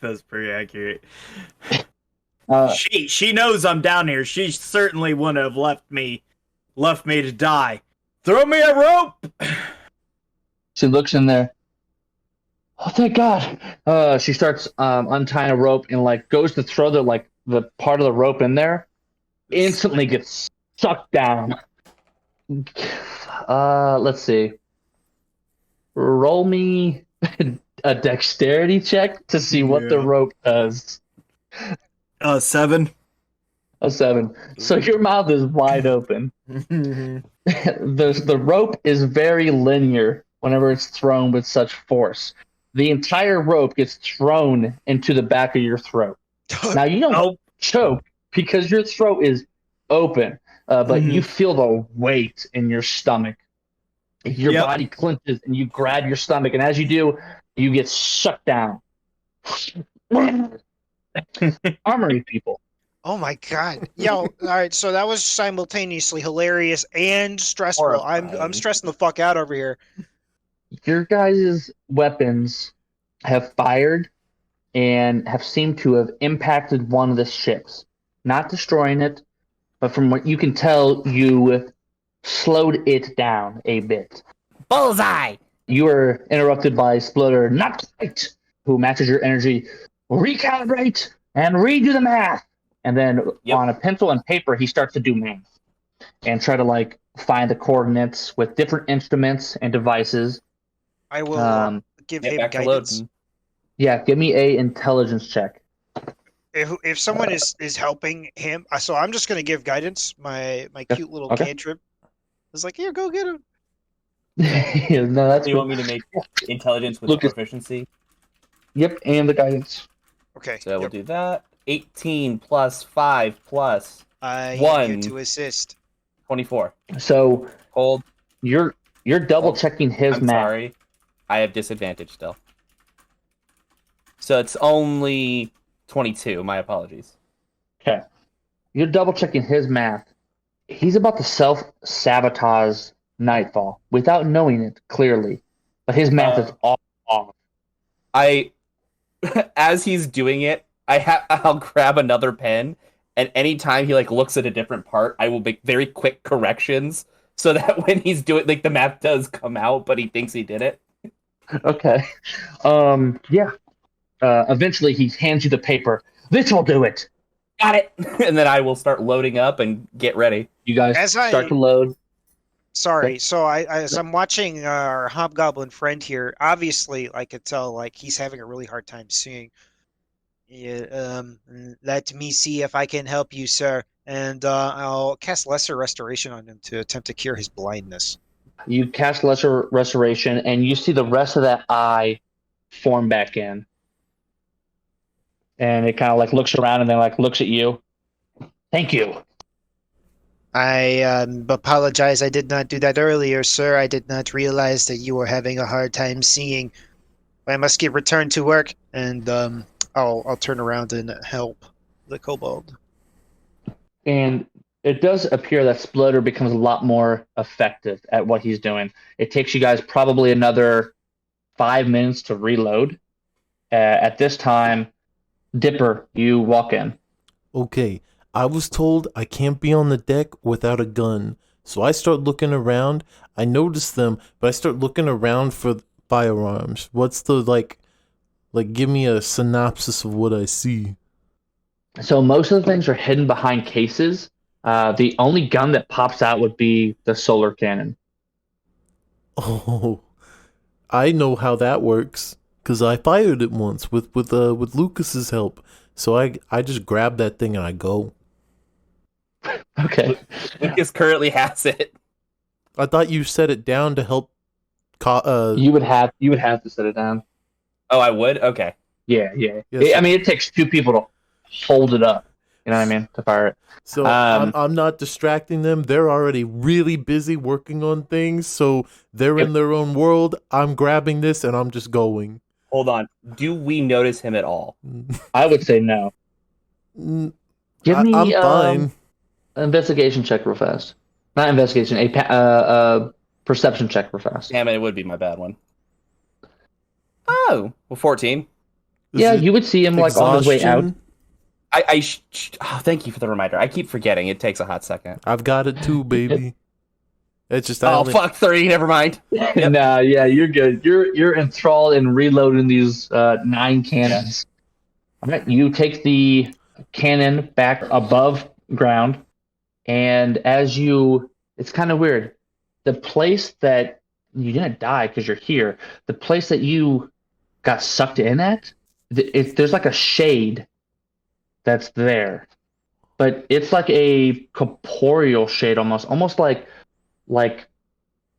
That's pretty accurate. Uh, She knows I'm down here. She certainly wouldn't have left me to die. Throw me a rope. She looks in there. Oh, thank God! She starts untying a rope and like goes to throw the part of the rope in there. Instantly gets sucked down. Let's see. Roll me a dexterity check to see what the Yeah. rope does. 7. A 7. So your mouth is wide open. The rope is very linear whenever it's thrown with such force. The entire rope gets thrown into the back of your throat. Now you don't Oh. choke because your throat is open, but Mhm. you feel the weight in your stomach. Your Yep. body clenches and you grab your stomach, and as you do, you get sucked down. Armory people. Oh my god. Yo, all right, so that was simultaneously hilarious and stressful. I'm Horrifying. stressing the fuck out over here. Your guys' weapons have fired and have seemed to have impacted one of the ships, not destroying it, but from what you can tell, you slowed it down a bit. Bullseye! You were interrupted by Splutter, not quite, who matches your energy. Recalibrate and redo the math. And then Yep. on a pencil and paper, he starts to do math and try to like find the coordinates with different instruments and devices. I will give Get him back to guidance. loading. Yeah, give me a intelligence check. If someone is helping him, so I'm just gonna give guidance. My cute little Okay. cantrip. It's like, here, go get him. No, that's Do you cool. want me to make intelligence with Lucas. proficiency? Yep, and the guidance. Okay. So we'll yep. do that. 18 plus 5 plus I am one. here to assist. 24. So Hold. you're double checking his I'm math. sorry. I have disadvantage still. So it's only 22. My apologies. Okay. You're double checking his math. He's about to self-sabotage Nightfall without knowing it clearly. But his math is all off. As he's doing it, I'll grab another pen, and anytime he like looks at a different part, I will make very quick corrections so that when he's doing like the math does come out, but he thinks he did it. Okay. Yeah. Eventually he hands you the paper. This will do it. Got it. And then I will start loading up and get ready. You guys As I- start to load. Sorry. Okay. So as I'm watching our hobgoblin friend here, obviously I could tell like he's having a really hard time seeing. Yeah, let me see if I can help you, sir. And I'll cast Lesser Restoration on him to attempt to cure his blindness. You cast Lesser Restoration, and you see the rest of that eye form back in. And it kind of like looks around and then like looks at you. Thank you. I apologize. I did not do that earlier, sir. I did not realize that you were having a hard time seeing. I must get returned to work, and I'll turn around and help the kobold. And It does appear that Sploder becomes a lot more effective at what he's doing. It takes you guys probably another 5 minutes to reload. At this time, Dipper, you walk in. Okay, I was told I can't be on the deck without a gun. So I start looking around. I notice them, but I start looking around for firearms. What's the give me a synopsis of what I see. So most of the things are hidden behind cases. The only gun that pops out would be the solar cannon. Oh, I know how that works cuz I fired it once with Lucas's help. So I just grab that thing and I go. Okay. Lucas currently has it. I thought you set it down to help You would have to set it down. Oh, I would? Okay. Yeah. Yes. I mean, it takes two people to hold it up. You know what I mean? To fire it. So I'm not distracting them. They're already really busy working on things, so they're in their own world. I'm grabbing this and I'm just going. Hold on. Do we notice him at all? I would say no. Give me I'm fine. an investigation check real fast. Not investigation, a perception check real fast. Damn it would be my bad one. Oh, well, 14. Yeah, you would see him like on his way out. Exhaustion? Thank you for the reminder. I keep forgetting. It takes a hot second. I've got it too, baby. It's just fuck, 3. Never mind. Yep. Nah, yeah, you're good. You're enthralled in reloading these 9 cannons. All right, you take the cannon back above ground, and it's kind of weird. The place that you didn't die because you're here, the place that you got sucked in at, there's like a shade that's there, but it's like a corporeal shade, almost like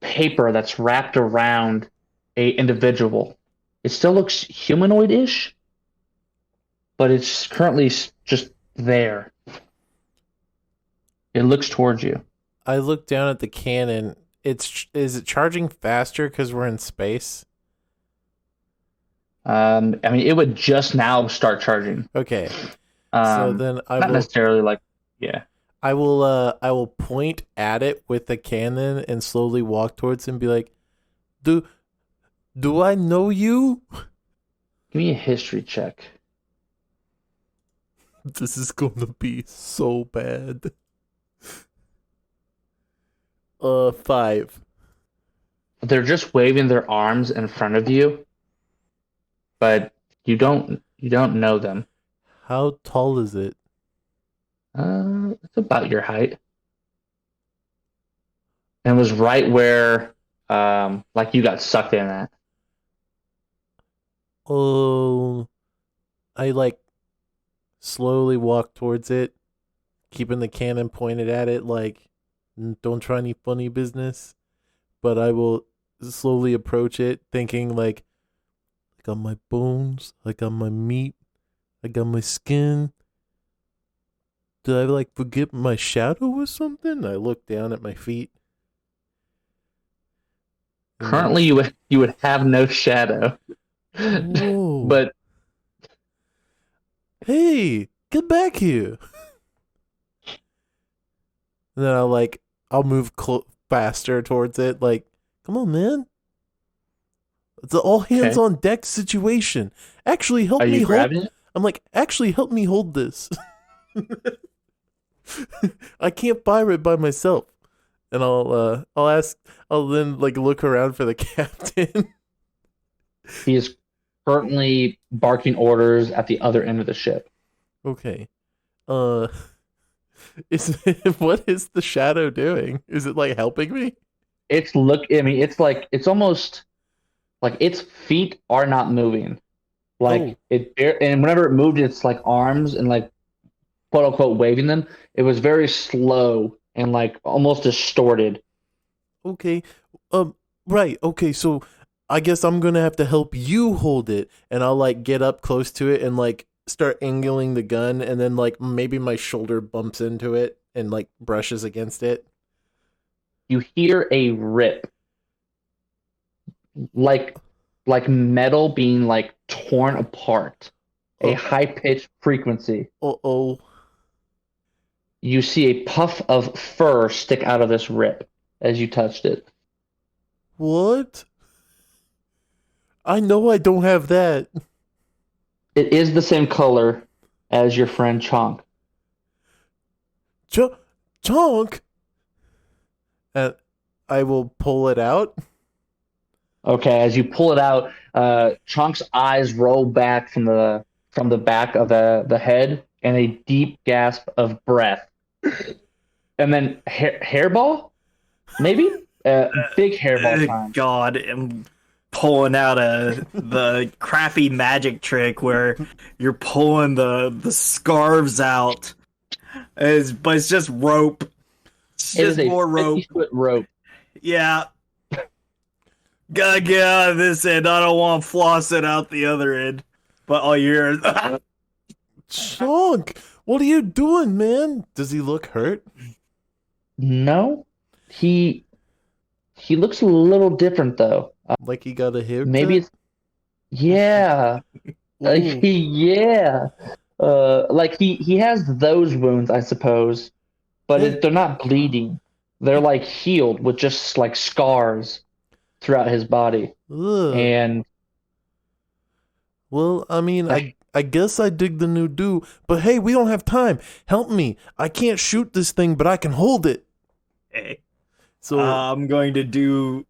paper that's wrapped around a individual. It still looks humanoid-ish, but it's currently just there. It looks towards you. I look down at the cannon. Is it charging faster because we're in space? I mean, it would just now start charging. Okay. So then not necessarily like, yeah. I will point at it with the cannon and slowly walk towards him and be like, Do I know you? Give me a history check. This is gonna be so bad. 5. They're just waving their arms in front of you, but you don't know them. How tall is it? It's about your height. And it was right where like you got sucked in at. Oh, I slowly walk towards it, keeping the cannon pointed at it, like, don't try any funny business. But I will slowly approach it, thinking like, I got my bones, I got my meat, I got my skin. Did I forget my shadow or something? I look down at my feet. Currently, you would have no shadow. Whoa. But hey, get back here. And then I'll move faster towards it. Like, come on, man. It's an all hands on deck situation. Actually, help me hold. It? I'm like, actually, help me hold this. I can't fire it by myself. And I'll then look around for the captain. He is currently barking orders at the other end of the ship. Okay. What is the shadow doing? Is it helping me? It's almost like its feet are not moving. And whenever it moved its arms and quote unquote waving them, it was very slow and almost distorted. Okay. Right. Okay, so I guess I'm gonna have to help you hold it, and I'll get up close to it and start angling the gun, and then maybe my shoulder bumps into it and brushes against it. You hear a rip, like metal being torn apart, a high pitched frequency. Uh-oh. you see a puff of fur stick out of this rip as you touched it. What? I know I don't have that. It is the same color as your friend Chonk. Chonk? I will pull it out. Okay, as you pull it out, Chonk's eyes roll back from the back of the head, and a deep gasp of breath, and then hairball, maybe big hairball time. God, I'm pulling out the crappy magic trick where you're pulling the scarves out. But it's just rope. It's It just is a more rope. 50-foot rope. Yeah. Gotta get out of this end. I don't want to floss it out the other end. But all year. Chonk, what are you doing, man? Does he look hurt? No, he looks a little different though. Like he got a haircut? Maybe it's yeah, Ooh. yeah. Like he has those wounds, I suppose, but they're not bleeding. They're like healed with just like scars throughout his body. Ugh. And Well, I mean, I guess I dig the new do, but hey, we don't have time. Help me. I can't shoot this thing, but I can hold it. Hey, So I'm going to do.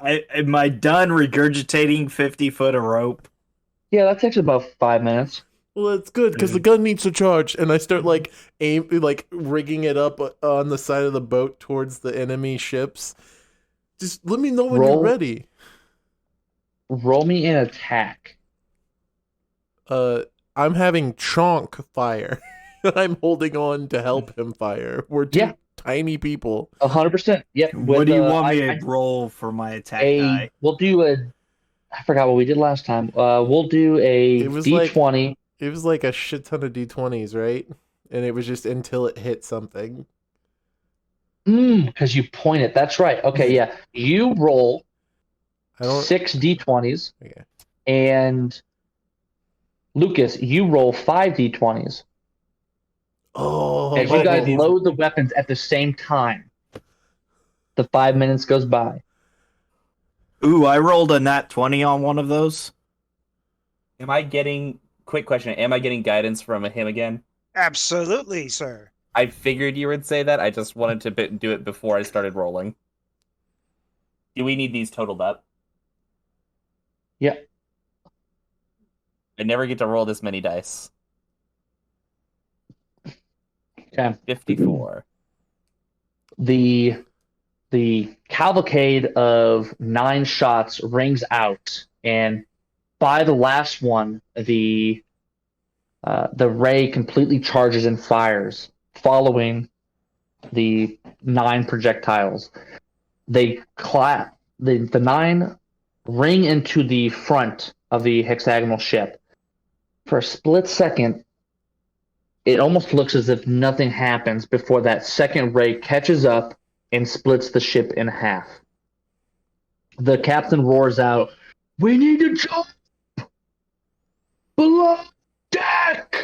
Am I done regurgitating 50 foot of rope? yeah, that takes about 5 minutes. well, that's good because the gun needs to charge, and I start like rigging it up on the side of the boat towards the enemy ships. Just let me know when you're Roll. ready. Roll me an attack. I'm having Chonk fire. I'm holding on to help him fire. We're two Yeah. tiny people. 100%. Yep. What do you want me I- to roll for my attack die? We'll do I forgot what we did last time. We'll do a It was D20. It was like a shit ton of D20s, right? And it was just until it hit something. Because you point it. That's right. Okay, yeah. You roll I don't. 6 D20s, Okay. and Lucas, you roll 5 D20s. Oh, As you guys load the weapons at the same time, the 5 minutes goes by. Ooh, I rolled a nat 20 on one of those. Quick question, am I getting guidance from him again? Absolutely, sir. I figured you would say that. I just wanted to do it before I started rolling. Do we need these totaled up? Yeah. I never get to roll this many dice. Okay. 54. The cavalcade of 9 shots rings out, and by the last one, the ray completely charges and fires, following the 9 projectiles. They clap. The 9 ring into the front of the hexagonal ship. For a split second, it almost looks as if nothing happens before that second ray catches up and splits the ship in half. The captain roars out, "We need to jump below deck!"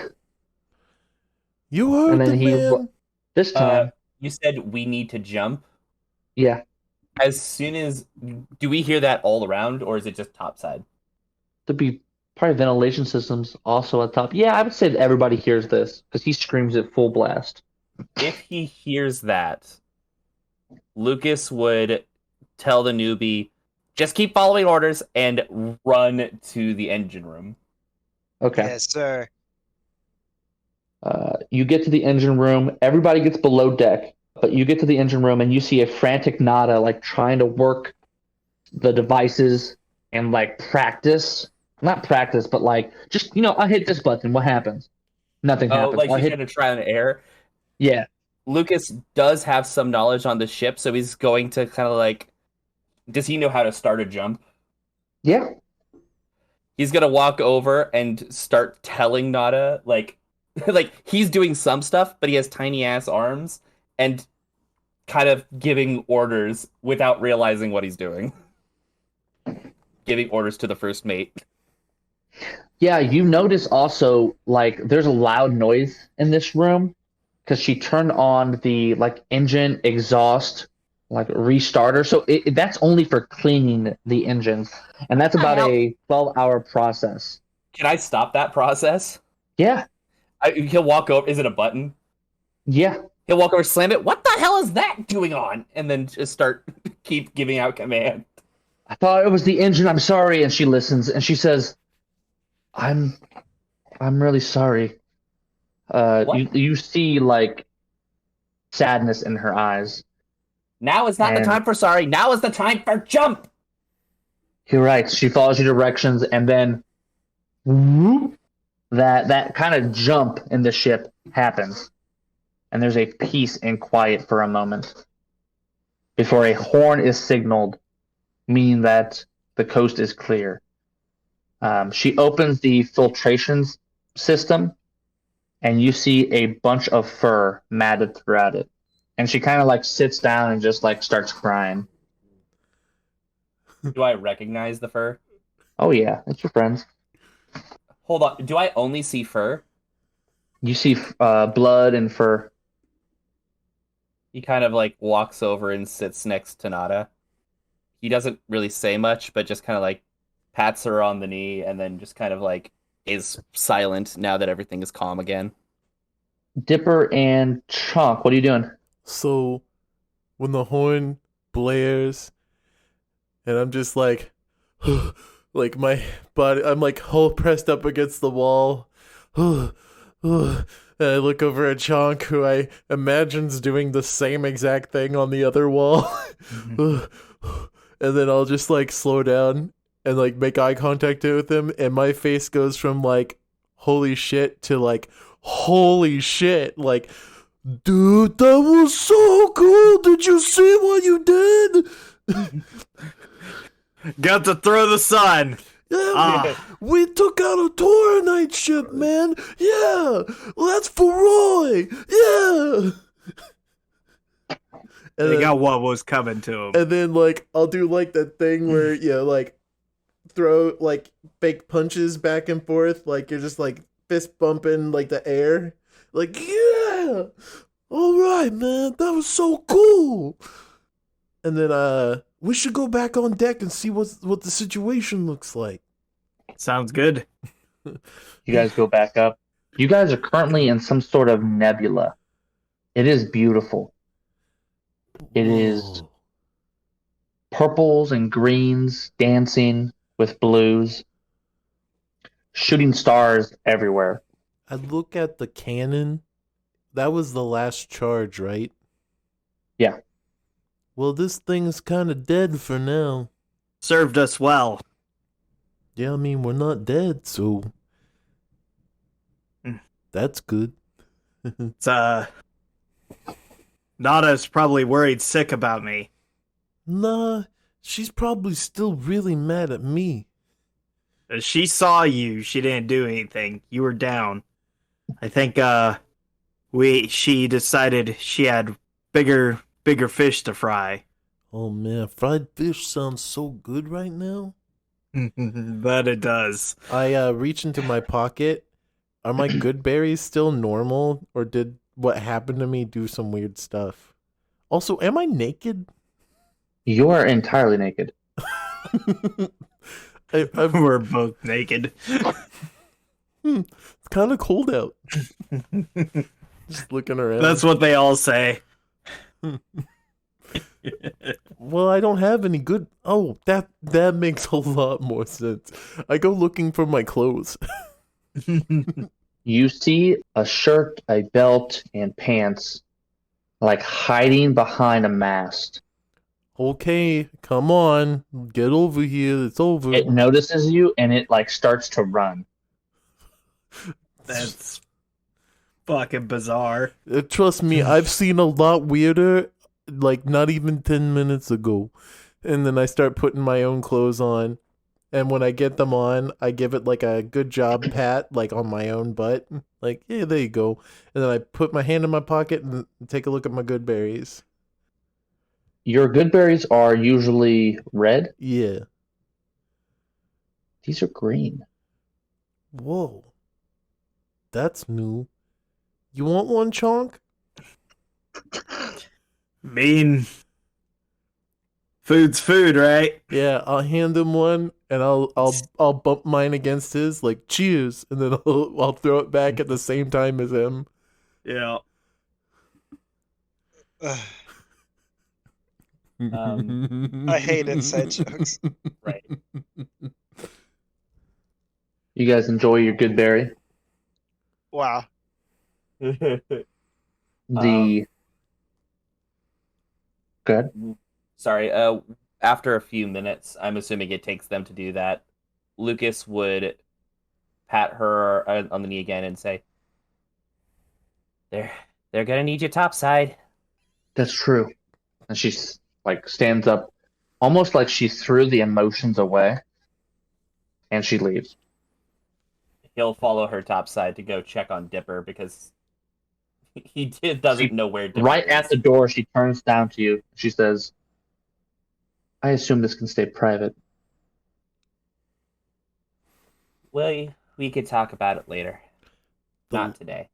you heard And the then man. this time, You said we need to jump. yeah, As soon as... Do we hear that all around, or is it just topside? there'd be probably ventilation systems also at top. Yeah, I would say that everybody hears this because he screams at full blast. If he hears that, Lucas would tell the newbie, just keep following orders and run to the engine room. Okay. Yes, sir. You get to the engine room. Everybody gets below deck, but you get to the engine room and you see a frantic Nada like trying to work the devices and like practice. Not practice, but like just I hit this button. What happens? Nothing Oh, happens. like I he's hit. going to try on air. Yeah. Lucas does have some knowledge on the ship, so he's going to kind of like... Does he know how to start a jump? Yeah. He's going to walk over and start telling Nada, like he's doing some stuff, but he has tiny ass arms, and kind of giving orders without realizing what he's doing. Giving orders to the first mate. Yeah, you notice also like there's a loud noise in this room because she turned on the like engine exhaust like restarter. So that's only for cleaning the engines, and that's about Hell. a 12-hour process. Can I stop that process? Yeah, He'll walk over. Is it a button? yeah. He'll walk over, slam it. What the hell is that doing on? And then just start keep giving out command. I thought it was the engine. I'm sorry. And she listens and she says, I'm really sorry. What? You see like sadness in her eyes. Now is not the And time for sorry. Now is the time for jump. you're right. She follows your directions, and then whoop, that kind of jump in the ship happens, and there's a peace and quiet for a moment before a horn is signaled, meaning that the coast is clear. She opens the filtration system, and you see a bunch of fur matted throughout it. And she kind of like sits down and just like starts crying. Do I recognize the fur? Oh yeah, it's your friends. Hold on. Do I only see fur? You see blood and fur. He kind of like walks over and sits next to Nada. He doesn't really say much, but just kind of like pats her on the knee and then just kind of like is silent now that everything is calm again. Dipper and Chunk, what are you doing? So when the horn blares and I'm just like like my body, I'm like whole pressed up against the wall. And I look over at Chonk, who I imagine's doing the same exact thing on the other wall. And then I'll just like slow down and like make eye contact with him, and my face goes from like holy shit to like holy shit, like, dude, that was so cool. Did you see what you did? Got to throw the sun. Yeah, we took out a Tauronite ship, man. Yeah, well, that's for Roy. Yeah. And They then, got what was coming to him. and then, like, I'll do like that thing where like throw like fake punches back and forth, like you're just like fist bumping like the air, like yeah. All right, man, that was so cool. And then we should go back on deck and see what the situation looks like. Sounds good. You guys go back up. You guys are currently in some sort of nebula. It is beautiful. It is Whoa. purples and greens dancing with blues, shooting stars everywhere. I look at the cannon. That was the last charge, right? Yeah. Well, this thing's kind of dead for now. Served us well. Yeah, I mean, we're not dead, so that's good. It's Nada's probably worried sick about me. Nah, she's probably still really mad at me. She saw you. She didn't do anything. You were down. I think she decided she had bigger fish to fry. Oh man, fried fish sounds so good right now. But it does. I reach into my pocket. Are my good berries still normal, or did what happened to me do some weird stuff? Also, am I naked? You are entirely naked. We're both naked. It's kind of cold out. Just looking around. That's what they all say. Well, I don't have any good. Oh, that makes a lot more sense. I go looking for my clothes. You see a shirt, a belt, and pants like hiding behind a mast. Okay, come on, get over here. It's over. It notices you and it like starts to run. That's fucking bizarre. Trust me, I've seen a lot weirder. Like not even 10 minutes ago, and then I start putting my own clothes on. And when I get them on, I give it like a good job pat, like on my own butt. Like, yeah, there you go. And then I put my hand in my pocket and take a look at my good berries. Your good berries are usually red. Yeah. These are green. Whoa. That's new. You want one, Chonk? Mean. Food's food, right? Yeah, I'll hand him one, and I'll bump mine against his, like cheers, and then I'll throw it back at the same time as him. Yeah. I hated side jokes. Right. You guys enjoy your good berry. Wow. The good. Sorry. After a few minutes, I'm assuming it takes them to do that. Lucas would pat her on the knee again and say, "They're gonna need you topside." That's true. And she's like stands up, almost like she threw the emotions away, and she leaves. He'll follow her topside to go check on Dipper because doesn't know where Dipper Right is. at the door, she turns down to you. She says, "I assume this can stay private." Well, we could talk about it later. Not today.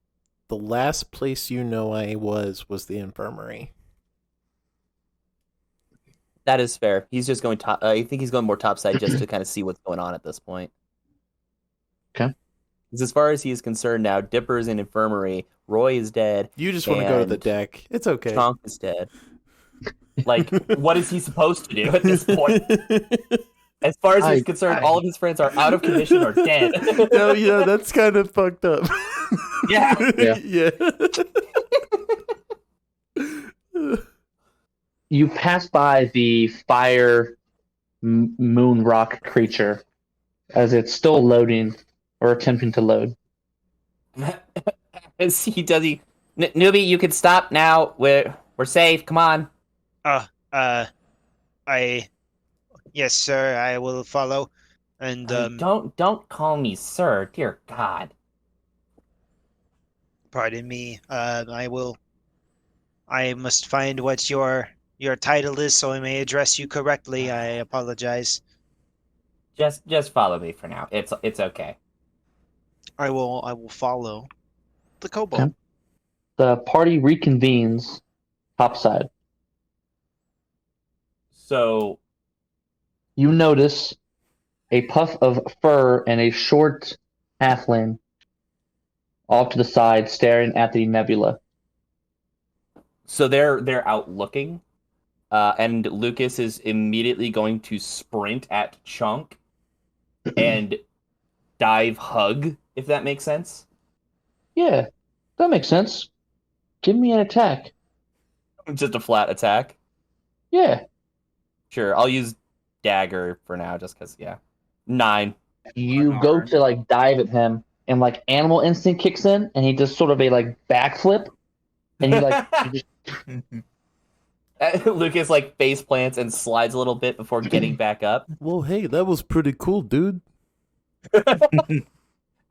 The last place you know I was the infirmary. That is fair. He's just going top. I think he's going more topside just to kind of see what's going on at this point. Okay. Because as far as he is concerned now, Dipper's in infirmary. Roy is dead. You just want to go to the and deck. It's okay. Chonk is dead. Like, what is he supposed to do at this point? As far as he's concerned, all of his friends are out of commission or dead. No, yeah, that's kind of fucked up. Yeah. Yeah. You pass by the fire moon rock creature as it's still loading or attempting to load. As he does, newbie, you can stop now. We're safe. Come on. Yes, sir. I will follow. And Don't call me sir, dear God. pardon me. I will. I must find what your title is, so I may address you correctly. I apologize. Just follow me for now. It's okay. I will follow the kobold. Okay. The party reconvenes topside. So You notice a puff of fur and a short halfling off to the side staring at the nebula. they're out looking, and Lucas is immediately going to sprint at Chunk and dive hug, if that makes sense. Yeah, that makes sense. Give me an attack. Just a flat attack. Yeah. Sure, I'll use dagger for now, just because. Yeah, 9. You go to like dive at him, and like animal instinct kicks in, and he does sort of a like backflip, and you just Lucas like face plants and slides a little bit before getting back up, Well, hey, that was pretty cool, dude. and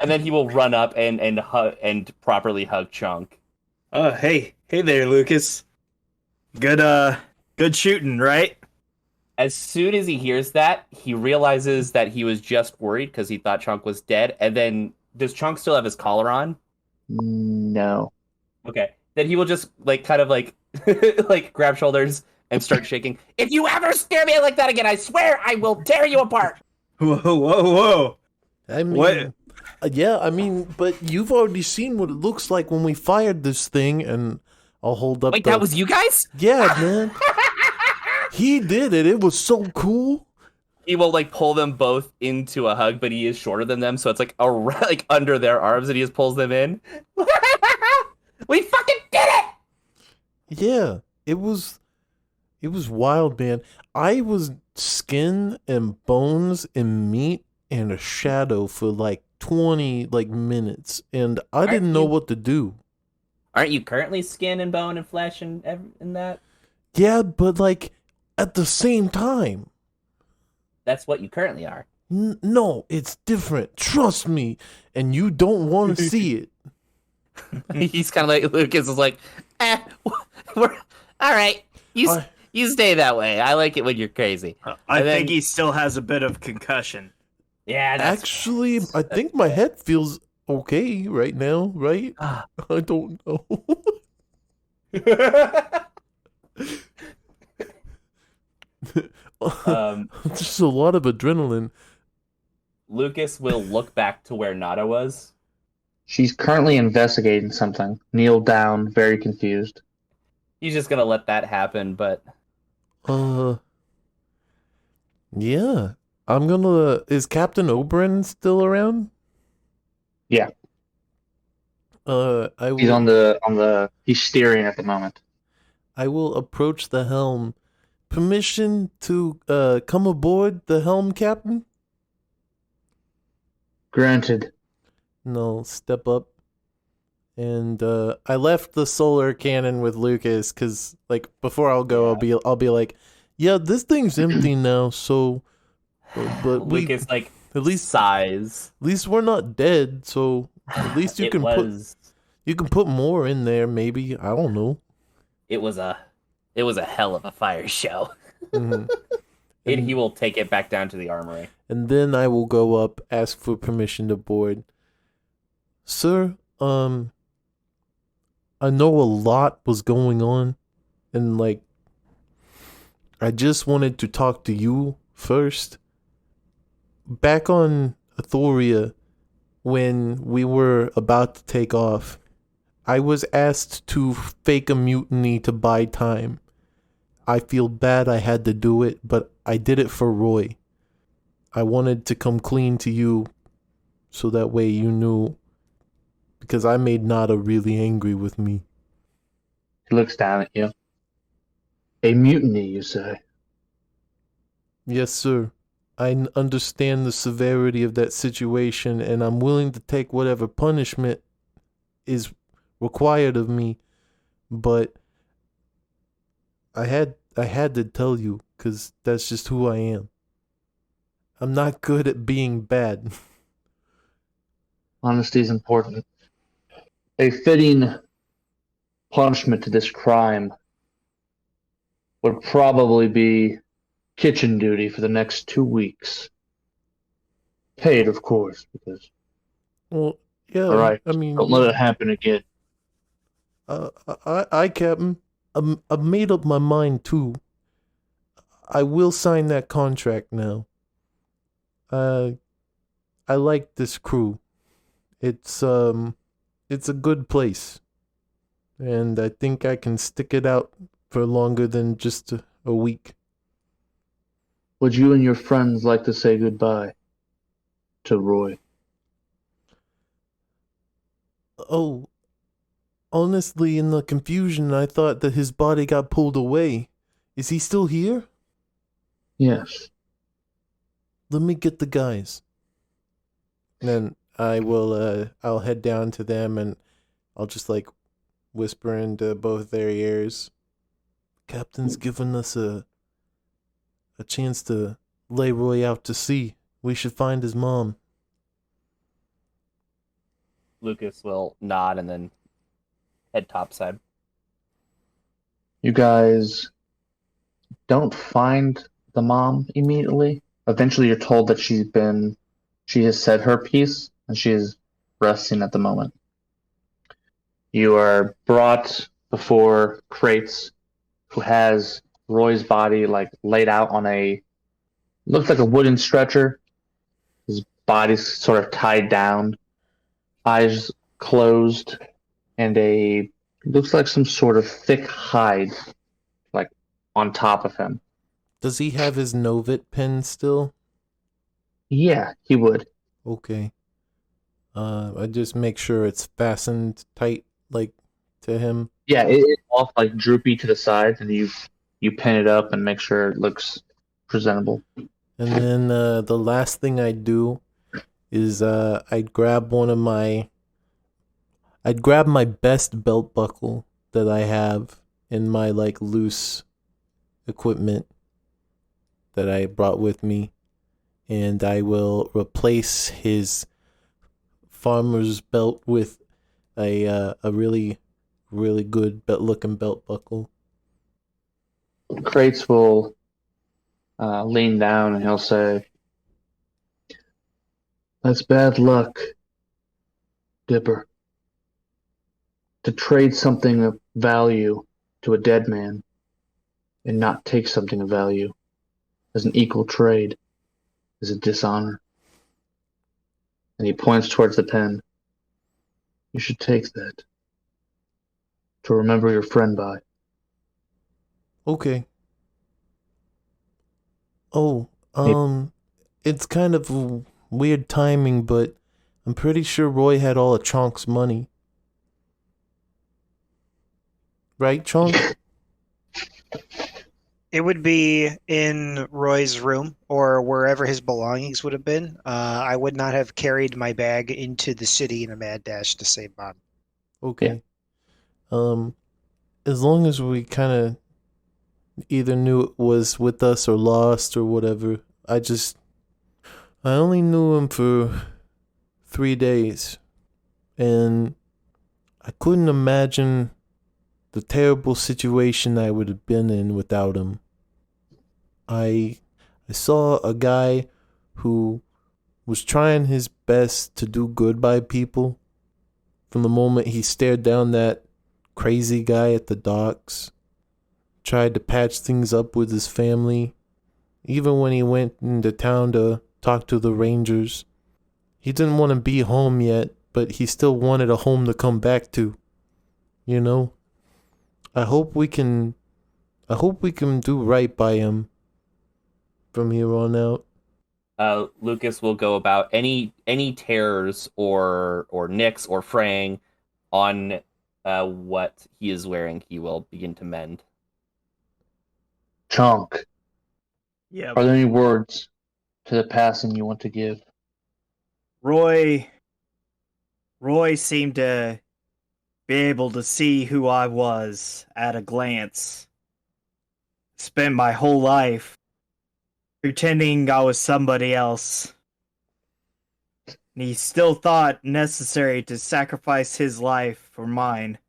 then he will run up and hug and properly hug Chunk. Hey there, Lucas. Good shooting, right? As soon as he hears that, he realizes that he was just worried because he thought Chunk was dead. And then, does Chunk still have his collar on? no. Okay. Then he will just like kind of like like grab shoulders and start shaking. If you ever scare me like that again, I swear I will tear you apart. Whoa. I mean, What? Yeah, I mean, but you've already seen what it looks like when we fired this thing, and I'll hold up. Wait, that was you guys? Yeah, man. He did it. It was so cool. He will like pull them both into a hug, but he is shorter than them, so it's like like under their arms, and he just pulls them in. We fucking did it! Yeah, it was wild, man. I was skin and bones and meat and a shadow for like 20 minutes, and I didn't know what to do. Aren't you currently skin and bone and flesh and that? Yeah, but like at the same time. That's what you currently are. No, it's different. Trust me, and you don't want to see it. He's kind of like, Lucas is like, we're all right. You stay that way. I like it when you're crazy. I think he still has a bit of concussion. Yeah, that's Actually, I think my head feels okay right now, right? I don't know. Just a lot of adrenaline. Lucas will look back to where Nada was. She's currently investigating something. Kneeled down, very confused. He's just gonna let that happen, but Yeah. I'm gonna. Is Captain Oberon still around? Yeah. I He's will. he's steering at the moment. I will approach the helm. Permission to come aboard the helm, Captain? Granted. No, step up. And I left the solar cannon with Lucas because, like, before I'll go, Yeah. I'll be like, yeah, this thing's empty now. So, but we Lucas like at least sighs. we're not dead. So at least you It can was put more in there. Maybe I don't know. it was a hell of a fire show. Mhm. And he will take it back down to the armory. And then I will go up, ask for permission to board. Sir, I know a lot was going on, and like, I just wanted to talk to you first. Back on Authoria, when we were about to take off, I was asked to fake a mutiny to buy time. I feel bad I had to do it, but I did it for Roy. I wanted to come clean to you so that way you knew, because I made Nada really angry with me. He looks down at you. A mutiny, you say? Yes, sir. I understand the severity of that situation, and I'm willing to take whatever punishment is required of me, but I had to tell you, because that's just who I am. I'm not good at being bad. Honesty is important. A fitting punishment to this crime would probably be kitchen duty for the next 2 weeks. Paid, of course, because, Well, yeah, alright, I mean, don't let it happen again. Captain, I've made up my mind too. I will sign that contract now. I like this crew. It's a good place, and I think I can stick it out for longer than just a week. Would you and your friends like to say goodbye to Roy? Oh, honestly, in the confusion, I thought that his body got pulled away. Is he still here? Yes. Let me get the guys. Then I'll head down to them and I'll just like whisper into both their ears. Captain's given us a chance to lay Roy out to sea. We should find his mom. Lucas will nod and then head topside. You guys don't find the mom immediately. Eventually you're told that she has said her piece and she is resting at the moment. You are brought before Crates, who has Roy's body like laid out on looks like a wooden stretcher. His body's sort of tied down, eyes closed, and looks like some sort of thick hide like on top of him. Does he have his Novit pen still? Yeah, he would. Okay. I just make sure it's fastened tight, like, to him. Yeah, it's off like droopy to the sides, and you pin it up and make sure it looks presentable. And then the last thing I'd do is I'd grab my best belt buckle that I have in my like loose equipment that I brought with me, and I will replace his farmer's belt with a really good looking belt buckle. Crates will lean down and he'll say, "That's bad luck, Dipper. To trade something of value to a dead man and not take something of value as an equal trade is a dishonor. And he points towards the pen. You should take that to remember your friend by. Okay. Oh, it's kind of weird timing, but I'm pretty sure Roy had all of Chonk's money. Right, Chonk? It would be in Roy's room or wherever his belongings would have been. I would not have carried my bag into the city in a mad dash to save Mom. Okay. As long as we kind of either knew it was with us or lost or whatever, I only knew him for 3 days, and I couldn't imagine the terrible situation I would have been in without him. I saw a guy who was trying his best to do good by people from the moment he stared down that crazy guy at the docks, tried to patch things up with his family, even when he went into town to talk to the rangers. He didn't want to be home yet, but he still wanted a home to come back to. You know? I hope we can do right by him from here on out. Lucas will go about any tears or nicks or fraying on what he is wearing. He will begin to mend. Chonk, Yeah. are there any words to the passing you want to give? Roy seemed to be able to see who I was at a glance. Spent my whole life pretending I was somebody else. And he still thought necessary to sacrifice his life for mine.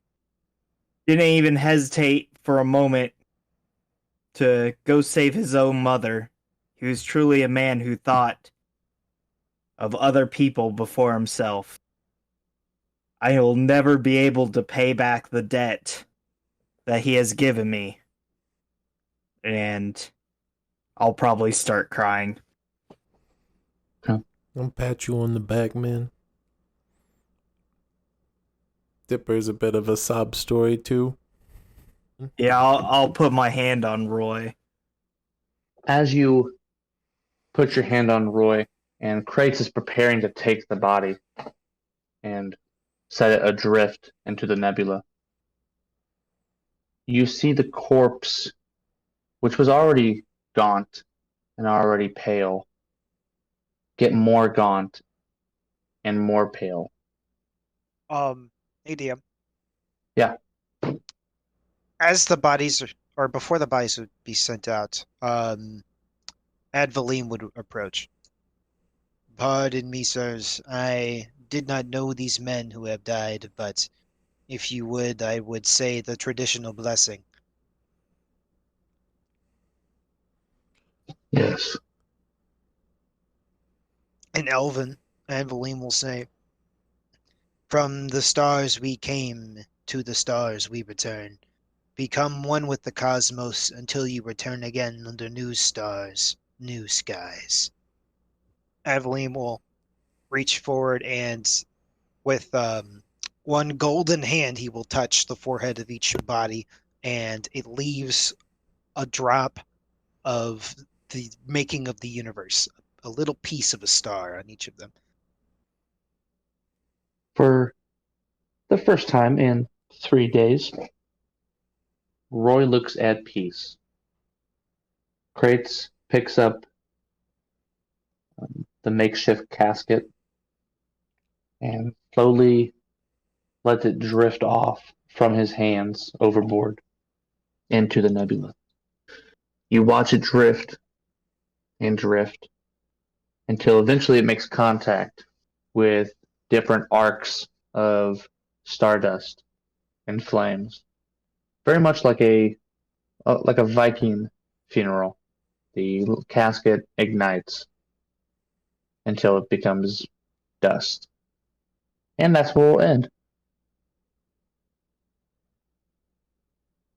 Didn't even hesitate for a moment to go save his own mother. He was truly a man who thought of other people before himself. I will never be able to pay back the debt that he has given me. And I'll probably start crying. I'll pat you on the back, man. Dipper's a bit of a sob story, too. Yeah, I'll put my hand on Roy. As you put your hand on Roy, and Kratos is preparing to take the body and set it adrift into the nebula, you see the corpse, which was already gaunt and already pale, get more gaunt and more pale. ADM. Yeah. As the bodies or before the bodies would be sent out, Advalim would approach. Pardon me, sirs. I did not know these men who have died, but if you would, I would say the traditional blessing. Yes. In Elven, Advalim will say, from the stars we came, to the stars we return. Become one with the cosmos until you return again under new stars, new skies. Aveline will reach forward and with one golden hand he will touch the forehead of each body, and it leaves a drop of the making of the universe, a little piece of a star on each of them. For the first time in 3 days, Roy looks at peace. Kratos picks up the makeshift casket and slowly lets it drift off from his hands overboard into the nebula. You watch it drift and drift until eventually it makes contact with different arcs of stardust and flames, very much like a Viking funeral. The casket ignites until it becomes dust, and that's where we'll end.